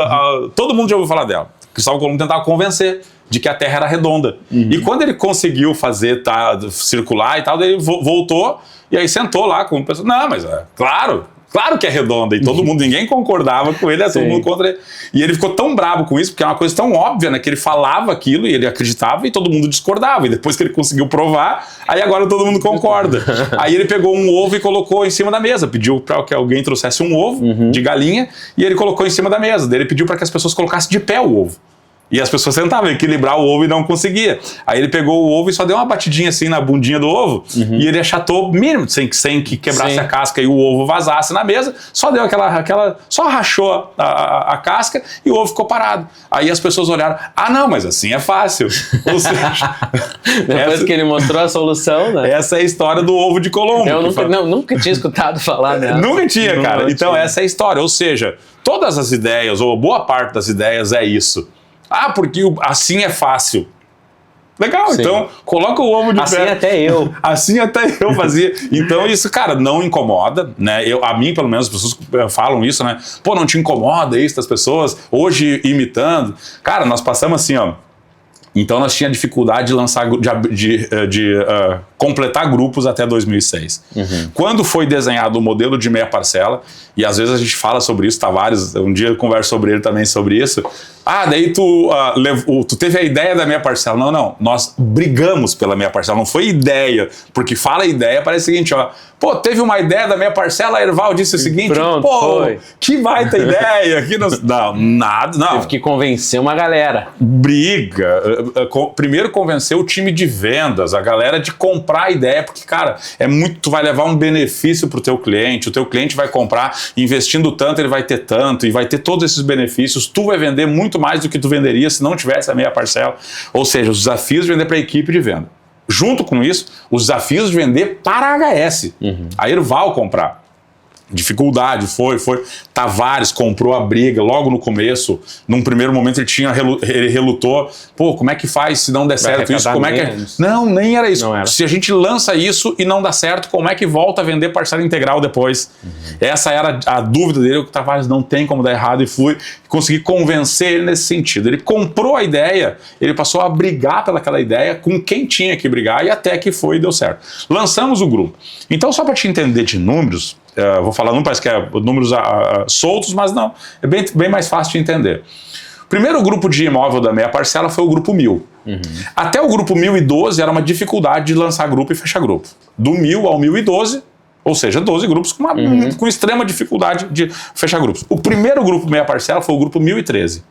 Speaker 2: todo mundo já ouviu falar dela. Cristóvão Colombo tentava convencer de que a Terra era redonda. E quando ele conseguiu fazer, circular e tal, ele voltou e aí sentou lá com o pessoal. Não, mas claro que é redonda. E todo mundo, ninguém concordava com ele, todo mundo contra ele. E ele ficou tão bravo com isso, porque é uma coisa tão óbvia, né? Que ele falava aquilo e ele acreditava e todo mundo discordava. E depois que ele conseguiu provar, aí agora todo mundo concorda. Aí ele pegou um ovo e colocou em cima da mesa. Pediu para que alguém trouxesse um ovo de galinha e ele colocou em cima da mesa. Daí ele pediu para que as pessoas colocassem de pé o ovo. E as pessoas tentavam equilibrar o ovo e não conseguia. Aí ele pegou o ovo e só deu uma batidinha assim na bundinha do ovo e ele achatou mínimo, sem que quebrasse a casca e o ovo vazasse na mesa, só deu só rachou a casca e o ovo ficou parado. Aí as pessoas olharam, não, mas assim é fácil. Ou seja,
Speaker 1: depois que ele mostrou a solução, né?
Speaker 2: Essa é a história do ovo de Colombo.
Speaker 1: Eu nunca tinha escutado falar dela.
Speaker 2: Nunca tinha, cara. Então essa é a história. Ou seja, todas as ideias, ou boa parte das ideias é isso. Porque assim é fácil. Legal, então coloca o ovo de
Speaker 1: assim
Speaker 2: pé. Assim até eu fazia. Então isso, cara, não incomoda, né? A mim, pelo menos, as pessoas falam isso, né? Pô, não te incomoda isso das pessoas hoje imitando? Cara, nós passamos assim, ó. Então nós tínhamos dificuldade de lançar, de completar grupos até 2006. Quando foi desenhado o modelo de meia parcela, e às vezes a gente fala sobre isso, Tavares, um dia eu converso sobre ele também sobre isso. Daí tu teve a ideia da meia parcela. Não, nós brigamos pela meia parcela, não foi ideia, porque fala ideia, parece o seguinte, ó, pô, teve uma ideia da meia parcela, a Erval disse o seguinte,
Speaker 1: pronto,
Speaker 2: foi. Que baita ideia, aqui não, nada, não.
Speaker 1: Teve que convencer uma galera.
Speaker 2: Briga, primeiro convencer o time de vendas, a galera de comprar a ideia, porque, cara, tu vai levar um benefício pro teu cliente, o teu cliente vai comprar, investindo tanto, ele vai ter tanto, e vai ter todos esses benefícios, tu vai vender muito mais do que tu venderia se não tivesse a meia parcela, ou seja, os desafios de vender para a equipe de venda. Junto com isso, os desafios de vender para a HS. A Erval comprar. Dificuldade, foi. Tavares comprou a briga logo no começo. Num primeiro momento ele relutou. Pô, como é que faz se não der certo isso? Como é que... Não, nem era isso. Se a gente lança isso e não dá certo, como é que volta a vender parcela integral depois? Essa era a dúvida dele. O Tavares não tem como dar errado e consegui convencer ele nesse sentido. Ele comprou a ideia, ele passou a brigar pelaquela ideia com quem tinha que brigar e até que foi e deu certo. Lançamos o grupo. Então, só para te entender de números, vou falar, não parece que é números soltos, mas não, é bem mais fácil de entender. O primeiro grupo de imóvel da meia parcela foi o grupo 1000. Até o grupo 1012 era uma dificuldade de lançar grupo e fechar grupo. Do 1000 ao 1012, ou seja, 12 grupos com extrema dificuldade de fechar grupos. O primeiro grupo meia parcela foi o grupo 1013.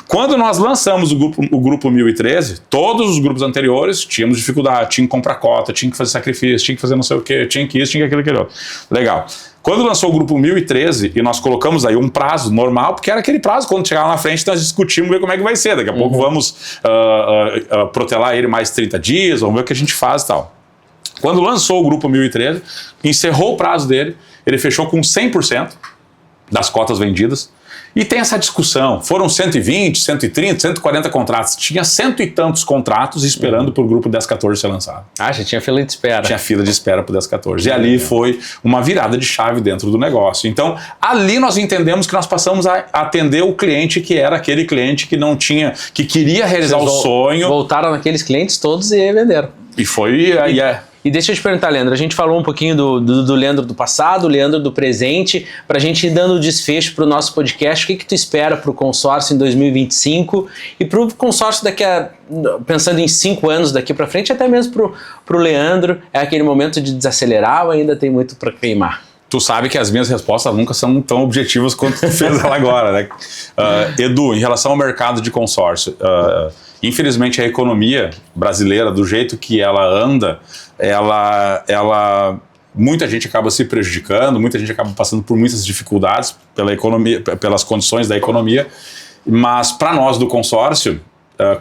Speaker 2: Quando nós lançamos o grupo 1013, todos os grupos anteriores tínhamos dificuldade, tinha que comprar cota, tinha que fazer sacrifício, tinha que fazer não sei o que, tinha que isso, tinha que aquilo. Legal. Quando lançou o grupo 1013 e nós colocamos aí um prazo normal, porque era aquele prazo, quando chegava na frente nós discutimos, ver como é que vai ser. Daqui a pouco vamos protelar ele mais 30 dias, vamos ver o que a gente faz e tal. Quando lançou o grupo 1013, encerrou o prazo dele, ele fechou com 100% das cotas vendidas. E tem essa discussão, foram 120, 130, 140 contratos, tinha 100 e tantos contratos esperando para o grupo 1014 ser lançado.
Speaker 1: Ah, já tinha fila de espera.
Speaker 2: Tinha fila de espera para o 1014. E ali foi uma virada de chave dentro do negócio. Então, ali nós entendemos que nós passamos a atender o cliente que era aquele cliente que não tinha, que queria realizar o sonho.
Speaker 1: Voltaram naqueles clientes todos e venderam.
Speaker 2: E foi...
Speaker 1: E deixa eu te perguntar, Leandro, a gente falou um pouquinho do Leandro do passado, Leandro do presente, para a gente ir dando desfecho para o nosso podcast. O que tu espera para o consórcio em 2025 e para o consórcio pensando em 5 anos daqui para frente, até mesmo para o Leandro, é aquele momento de desacelerar ou ainda tem muito para queimar?
Speaker 2: Tu sabe que as minhas respostas nunca são tão objetivas quanto tu fez ela agora, né? Edu, em relação ao mercado de consórcio, infelizmente a economia brasileira, do jeito que ela anda, muita gente acaba se prejudicando, muita gente acaba passando por muitas dificuldades pela economia, pelas condições da economia, mas para nós do consórcio,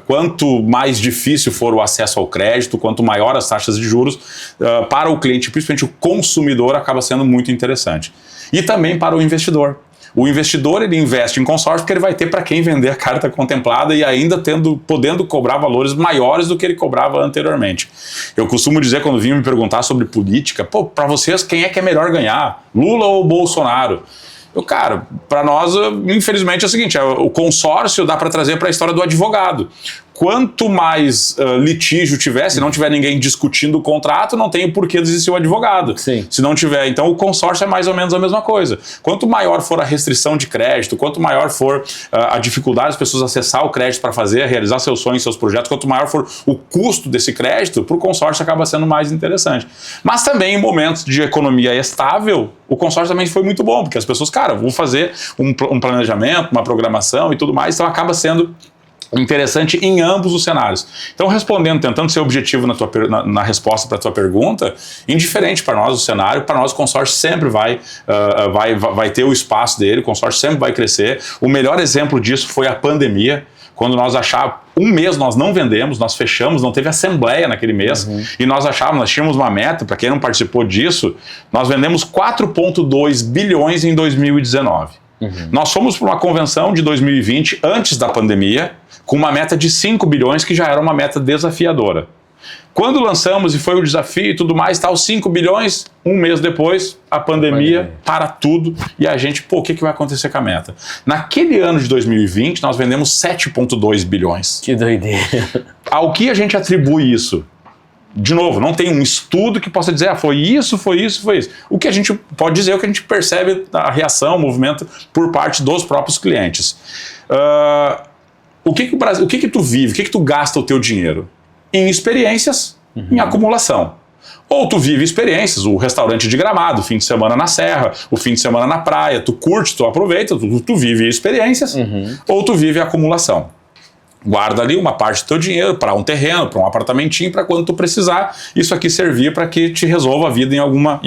Speaker 2: quanto mais difícil for o acesso ao crédito, quanto maior as taxas de juros, para o cliente, principalmente o consumidor, acaba sendo muito interessante. E também para o investidor. O investidor, ele investe em consórcio porque ele vai ter para quem vender a carta contemplada e ainda podendo cobrar valores maiores do que ele cobrava anteriormente. Eu costumo dizer, quando vinham me perguntar sobre política, para vocês, quem é que é melhor ganhar? Lula ou Bolsonaro? Cara, para nós, infelizmente, é o seguinte, o consórcio dá para trazer para a história do advogado. Quanto mais litígio tiver, se não tiver ninguém discutindo o contrato, não tem por que existir o advogado.
Speaker 1: Sim.
Speaker 2: Se não tiver, então o consórcio é mais ou menos a mesma coisa. Quanto maior for a restrição de crédito, quanto maior for a dificuldade das pessoas acessar o crédito para realizar seus sonhos, seus projetos, quanto maior for o custo desse crédito, para o consórcio acaba sendo mais interessante. Mas também em momentos de economia estável, o consórcio também foi muito bom, porque as pessoas, vão fazer um planejamento, uma programação e tudo mais, então acaba sendo interessante em ambos os cenários. Então, tentando ser objetivo na resposta para a tua pergunta, indiferente para nós o cenário, para nós o consórcio sempre vai ter o espaço dele, o consórcio sempre vai crescer. O melhor exemplo disso foi a pandemia, quando nós achávamos, um mês nós não vendemos, nós fechamos, não teve assembleia naquele mês, e nós tínhamos uma meta, para quem não participou disso, nós vendemos 4,2 bilhões em 2019. Nós fomos para uma convenção de 2020, antes da pandemia, com uma meta de 5 bilhões, que já era uma meta desafiadora. Quando lançamos e foi o desafio e tudo mais, 5 bilhões, um mês depois, a pandemia para tudo e a gente, o que vai acontecer com a meta? Naquele ano de 2020, nós vendemos 7,2 bilhões.
Speaker 1: Que doideira.
Speaker 2: Ao que a gente atribui isso? De novo, não tem um estudo que possa dizer, foi isso. O que a gente pode dizer é o que a gente percebe a reação, o movimento por parte dos próprios clientes. O que tu vive, o que tu gasta o teu dinheiro? Em experiências, em acumulação. Ou tu vive experiências, o restaurante de Gramado, o fim de semana na serra, o fim de semana na praia, tu curte, tu aproveita, tu vive experiências, ou tu vive acumulação. Guarda ali uma parte do teu dinheiro para um terreno, para um apartamentinho, para quando tu precisar, isso aqui servir para que te resolva a vida em alguma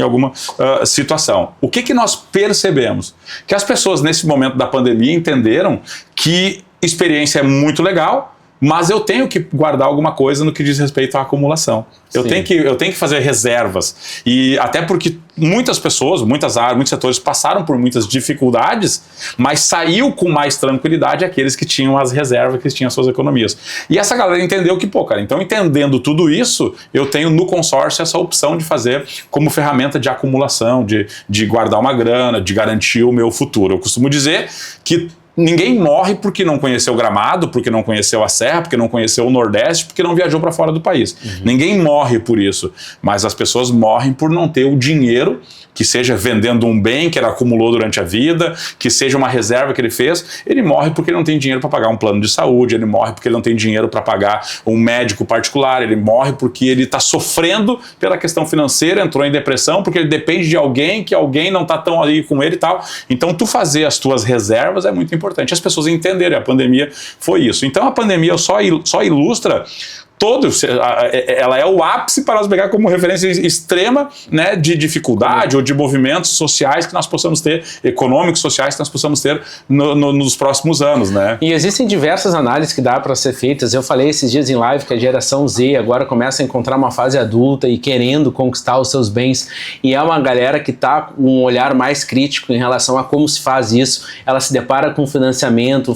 Speaker 2: situação. O que nós percebemos? Que as pessoas nesse momento da pandemia entenderam que experiência é muito legal, mas eu tenho que guardar alguma coisa no que diz respeito à acumulação. Eu tenho que fazer reservas. E até porque muitas pessoas, muitas áreas, muitos setores passaram por muitas dificuldades, mas saiu com mais tranquilidade aqueles que tinham as reservas, que tinham as suas economias. E essa galera entendeu que, então entendendo tudo isso, eu tenho no consórcio essa opção de fazer como ferramenta de acumulação, de guardar uma grana, de garantir o meu futuro. Eu costumo dizer que ninguém morre porque não conheceu Gramado, porque não conheceu a Serra, porque não conheceu o Nordeste, porque não viajou para fora do país. Ninguém morre por isso, mas as pessoas morrem por não ter o dinheiro, que seja vendendo um bem que ele acumulou durante a vida, que seja uma reserva que ele fez. Ele morre porque ele não tem dinheiro para pagar um plano de saúde, ele morre porque ele não tem dinheiro para pagar um médico particular, ele morre porque ele está sofrendo pela questão financeira, entrou em depressão, porque ele depende de alguém, que alguém não está tão ali com ele e tal. Então, tu fazer as tuas reservas é muito importante. As pessoas entenderem, a pandemia foi isso. Então, a pandemia só ilustra ela é o ápice para nós pegar como referência extrema, né, de dificuldade ou de movimentos sociais que nós possamos ter, econômicos, sociais que nós possamos ter nos próximos anos, né?
Speaker 1: E existem diversas análises que dá para ser feitas. Eu falei esses dias em live que a geração Z agora começa a encontrar uma fase adulta e querendo conquistar os seus bens, e é uma galera que está com um olhar mais crítico em relação a como se faz isso. Ela se depara com um financiamento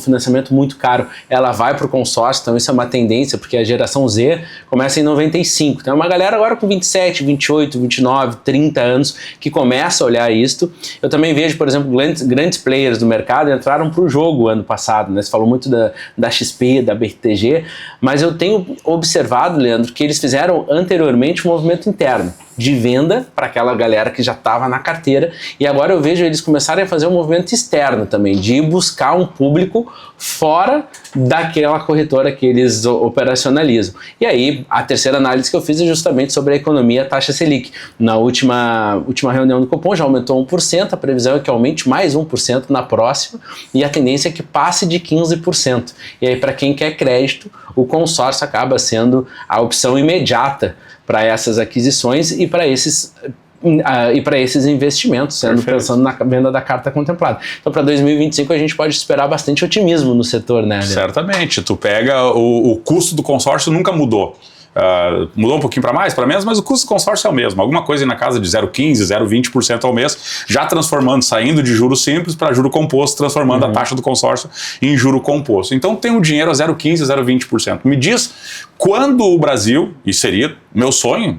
Speaker 1: muito caro, ela vai para o consórcio. Então isso é uma tendência, porque a geração Z começa em 95. Então é uma galera agora com 27, 28, 29, 30 anos que começa a olhar isto. Eu também vejo, por exemplo, grandes players do mercado entraram para o jogo ano passado, né? Você falou muito da XP, da BTG, mas eu tenho observado, Leandro, que eles fizeram anteriormente um movimento interno de venda para aquela galera que já estava na carteira, e agora eu vejo eles começarem a fazer um movimento externo também, de ir buscar um público fora daquela corretora que eles operacionalizam. E aí, a terceira análise que eu fiz é justamente sobre a economia, a taxa Selic. Na última reunião do Copom já aumentou 1%, a previsão é que aumente mais 1% na próxima, e a tendência é que passe de 15%. E aí, para quem quer crédito, o consórcio acaba sendo a opção imediata para essas aquisições e para esses investimentos, pensando na venda da carta contemplada. Então, para 2025, a gente pode esperar bastante otimismo no setor, né, Leandro?
Speaker 2: Certamente. Tu pega o custo do consórcio nunca mudou. Mudou um pouquinho para mais, para menos, mas o custo do consórcio é o mesmo. Alguma coisa na casa de 0,15%, 0,20% ao mês, já saindo de juro simples para juro composto, transformando a taxa do consórcio em juro composto. Então tem o dinheiro a 0,15%, 0,20%. Me diz quando o Brasil, e seria meu sonho,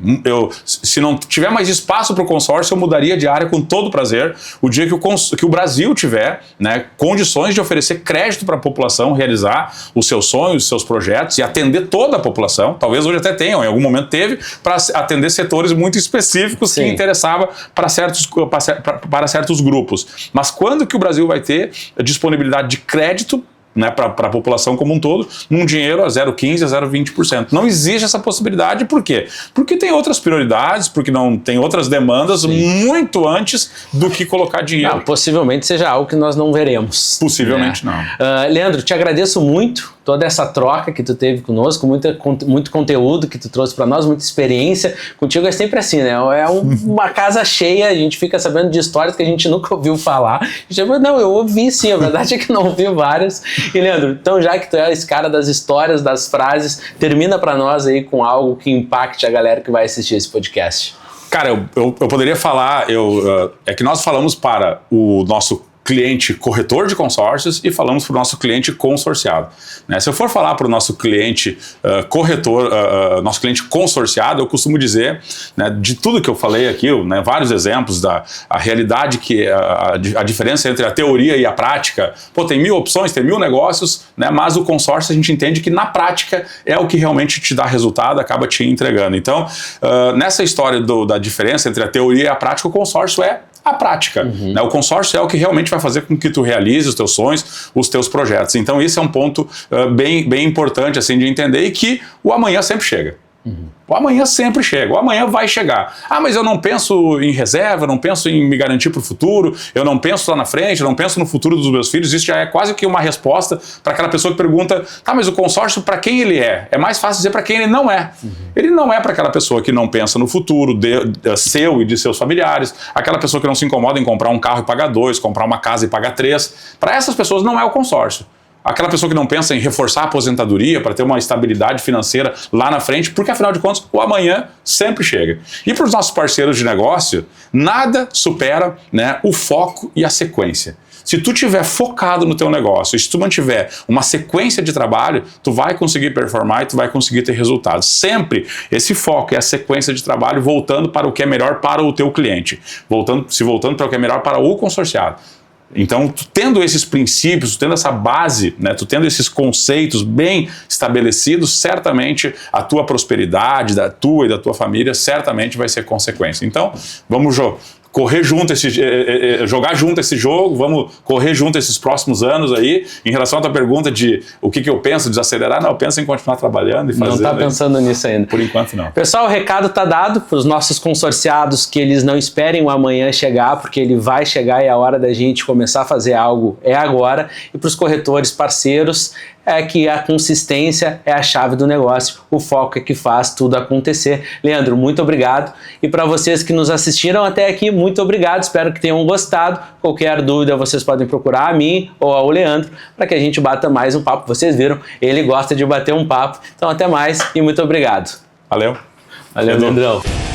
Speaker 2: se não tiver mais espaço para o consórcio, eu mudaria de área com todo prazer, o dia que o Brasil tiver, né, condições de oferecer crédito para a população realizar os seus sonhos, os seus projetos e atender toda a população. Talvez hoje até tenham, em algum momento teve, para atender setores muito específicos. Sim. Que interessava para certos grupos. Mas quando que o Brasil vai ter disponibilidade de crédito, né, para a população como um todo, num dinheiro a 0,15%, a 0,20%. Não existe essa possibilidade, por quê? Porque tem outras prioridades, porque não tem outras demandas. Sim. Muito antes do que colocar dinheiro.
Speaker 1: Não, possivelmente seja algo que nós não veremos.
Speaker 2: Possivelmente, né?
Speaker 1: Não. Leandro, te agradeço muito toda essa troca que tu teve conosco, muito conteúdo que tu trouxe para nós, muita experiência. Contigo é sempre assim, né? É uma casa cheia, a gente fica sabendo de histórias que a gente nunca ouviu falar. A gente fala, não, eu ouvi sim, a verdade é que não ouvi várias. E Leandro, então já que tu é esse cara das histórias, das frases, termina para nós aí com algo que impacte a galera que vai assistir esse podcast.
Speaker 2: Cara, eu poderia falar, é que nós falamos para o nosso cliente corretor de consórcios e falamos para o nosso cliente consorciado, né? Se eu for falar para o nosso cliente nosso cliente consorciado, eu costumo dizer, né, de tudo que eu falei aqui, né, vários exemplos da realidade, que a diferença entre a teoria e a prática. Tem 1000 opções, tem 1000 negócios, né, mas o consórcio a gente entende que na prática é o que realmente te dá resultado, acaba te entregando. Então, nessa história da diferença entre a teoria e a prática, o consórcio é a prática. Né? O consórcio é o que realmente vai fazer com que tu realize os teus sonhos, os teus projetos. Então esse é um ponto bem importante assim, de entender, e que o amanhã sempre chega. O amanhã sempre chega, o amanhã vai chegar. Mas eu não penso em reserva, não penso em me garantir para o futuro, eu não penso lá na frente, eu não penso no futuro dos meus filhos. Isso já é quase que uma resposta para aquela pessoa que pergunta, mas o consórcio para quem ele é? É mais fácil dizer para quem ele não é. Ele não é para aquela pessoa que não pensa no futuro seu e de seus familiares, aquela pessoa que não se incomoda em comprar um carro e pagar 2, comprar uma casa e pagar 3. Para essas pessoas não é o consórcio. Aquela pessoa que não pensa em reforçar a aposentadoria para ter uma estabilidade financeira lá na frente, porque afinal de contas o amanhã sempre chega. E para os nossos parceiros de negócio, nada supera, né, o foco e a sequência. Se tu estiver focado no teu negócio, se tu mantiver uma sequência de trabalho, tu vai conseguir performar e tu vai conseguir ter resultados. Sempre esse foco e a sequência de trabalho voltando para o que é melhor para o teu cliente, voltando para o que é melhor para o consorciado. Então, tu tendo esses princípios, tu tendo essa base, né, tu tendo esses conceitos bem estabelecidos, certamente a tua prosperidade, da tua e da tua família, certamente vai ser consequência. Então, vamos correr junto, jogar junto esse jogo, vamos correr junto esses próximos anos aí. Em relação à tua pergunta de o que eu penso, desacelerar, não, eu penso em continuar trabalhando e fazer. Não
Speaker 1: está pensando nisso ainda.
Speaker 2: Por enquanto não.
Speaker 1: Pessoal, o recado está dado para os nossos consorciados, que eles não esperem o amanhã chegar, porque ele vai chegar e a hora da gente começar a fazer algo é agora. E para os corretores parceiros, é que a consistência é a chave do negócio, o foco é que faz tudo acontecer. Leandro, muito obrigado. E para vocês que nos assistiram até aqui, muito obrigado. Espero que tenham gostado. Qualquer dúvida, vocês podem procurar a mim ou ao Leandro para que a gente bata mais um papo. Vocês viram, ele gosta de bater um papo. Então até mais e muito obrigado.
Speaker 2: Valeu.
Speaker 1: Valeu, Leandrão.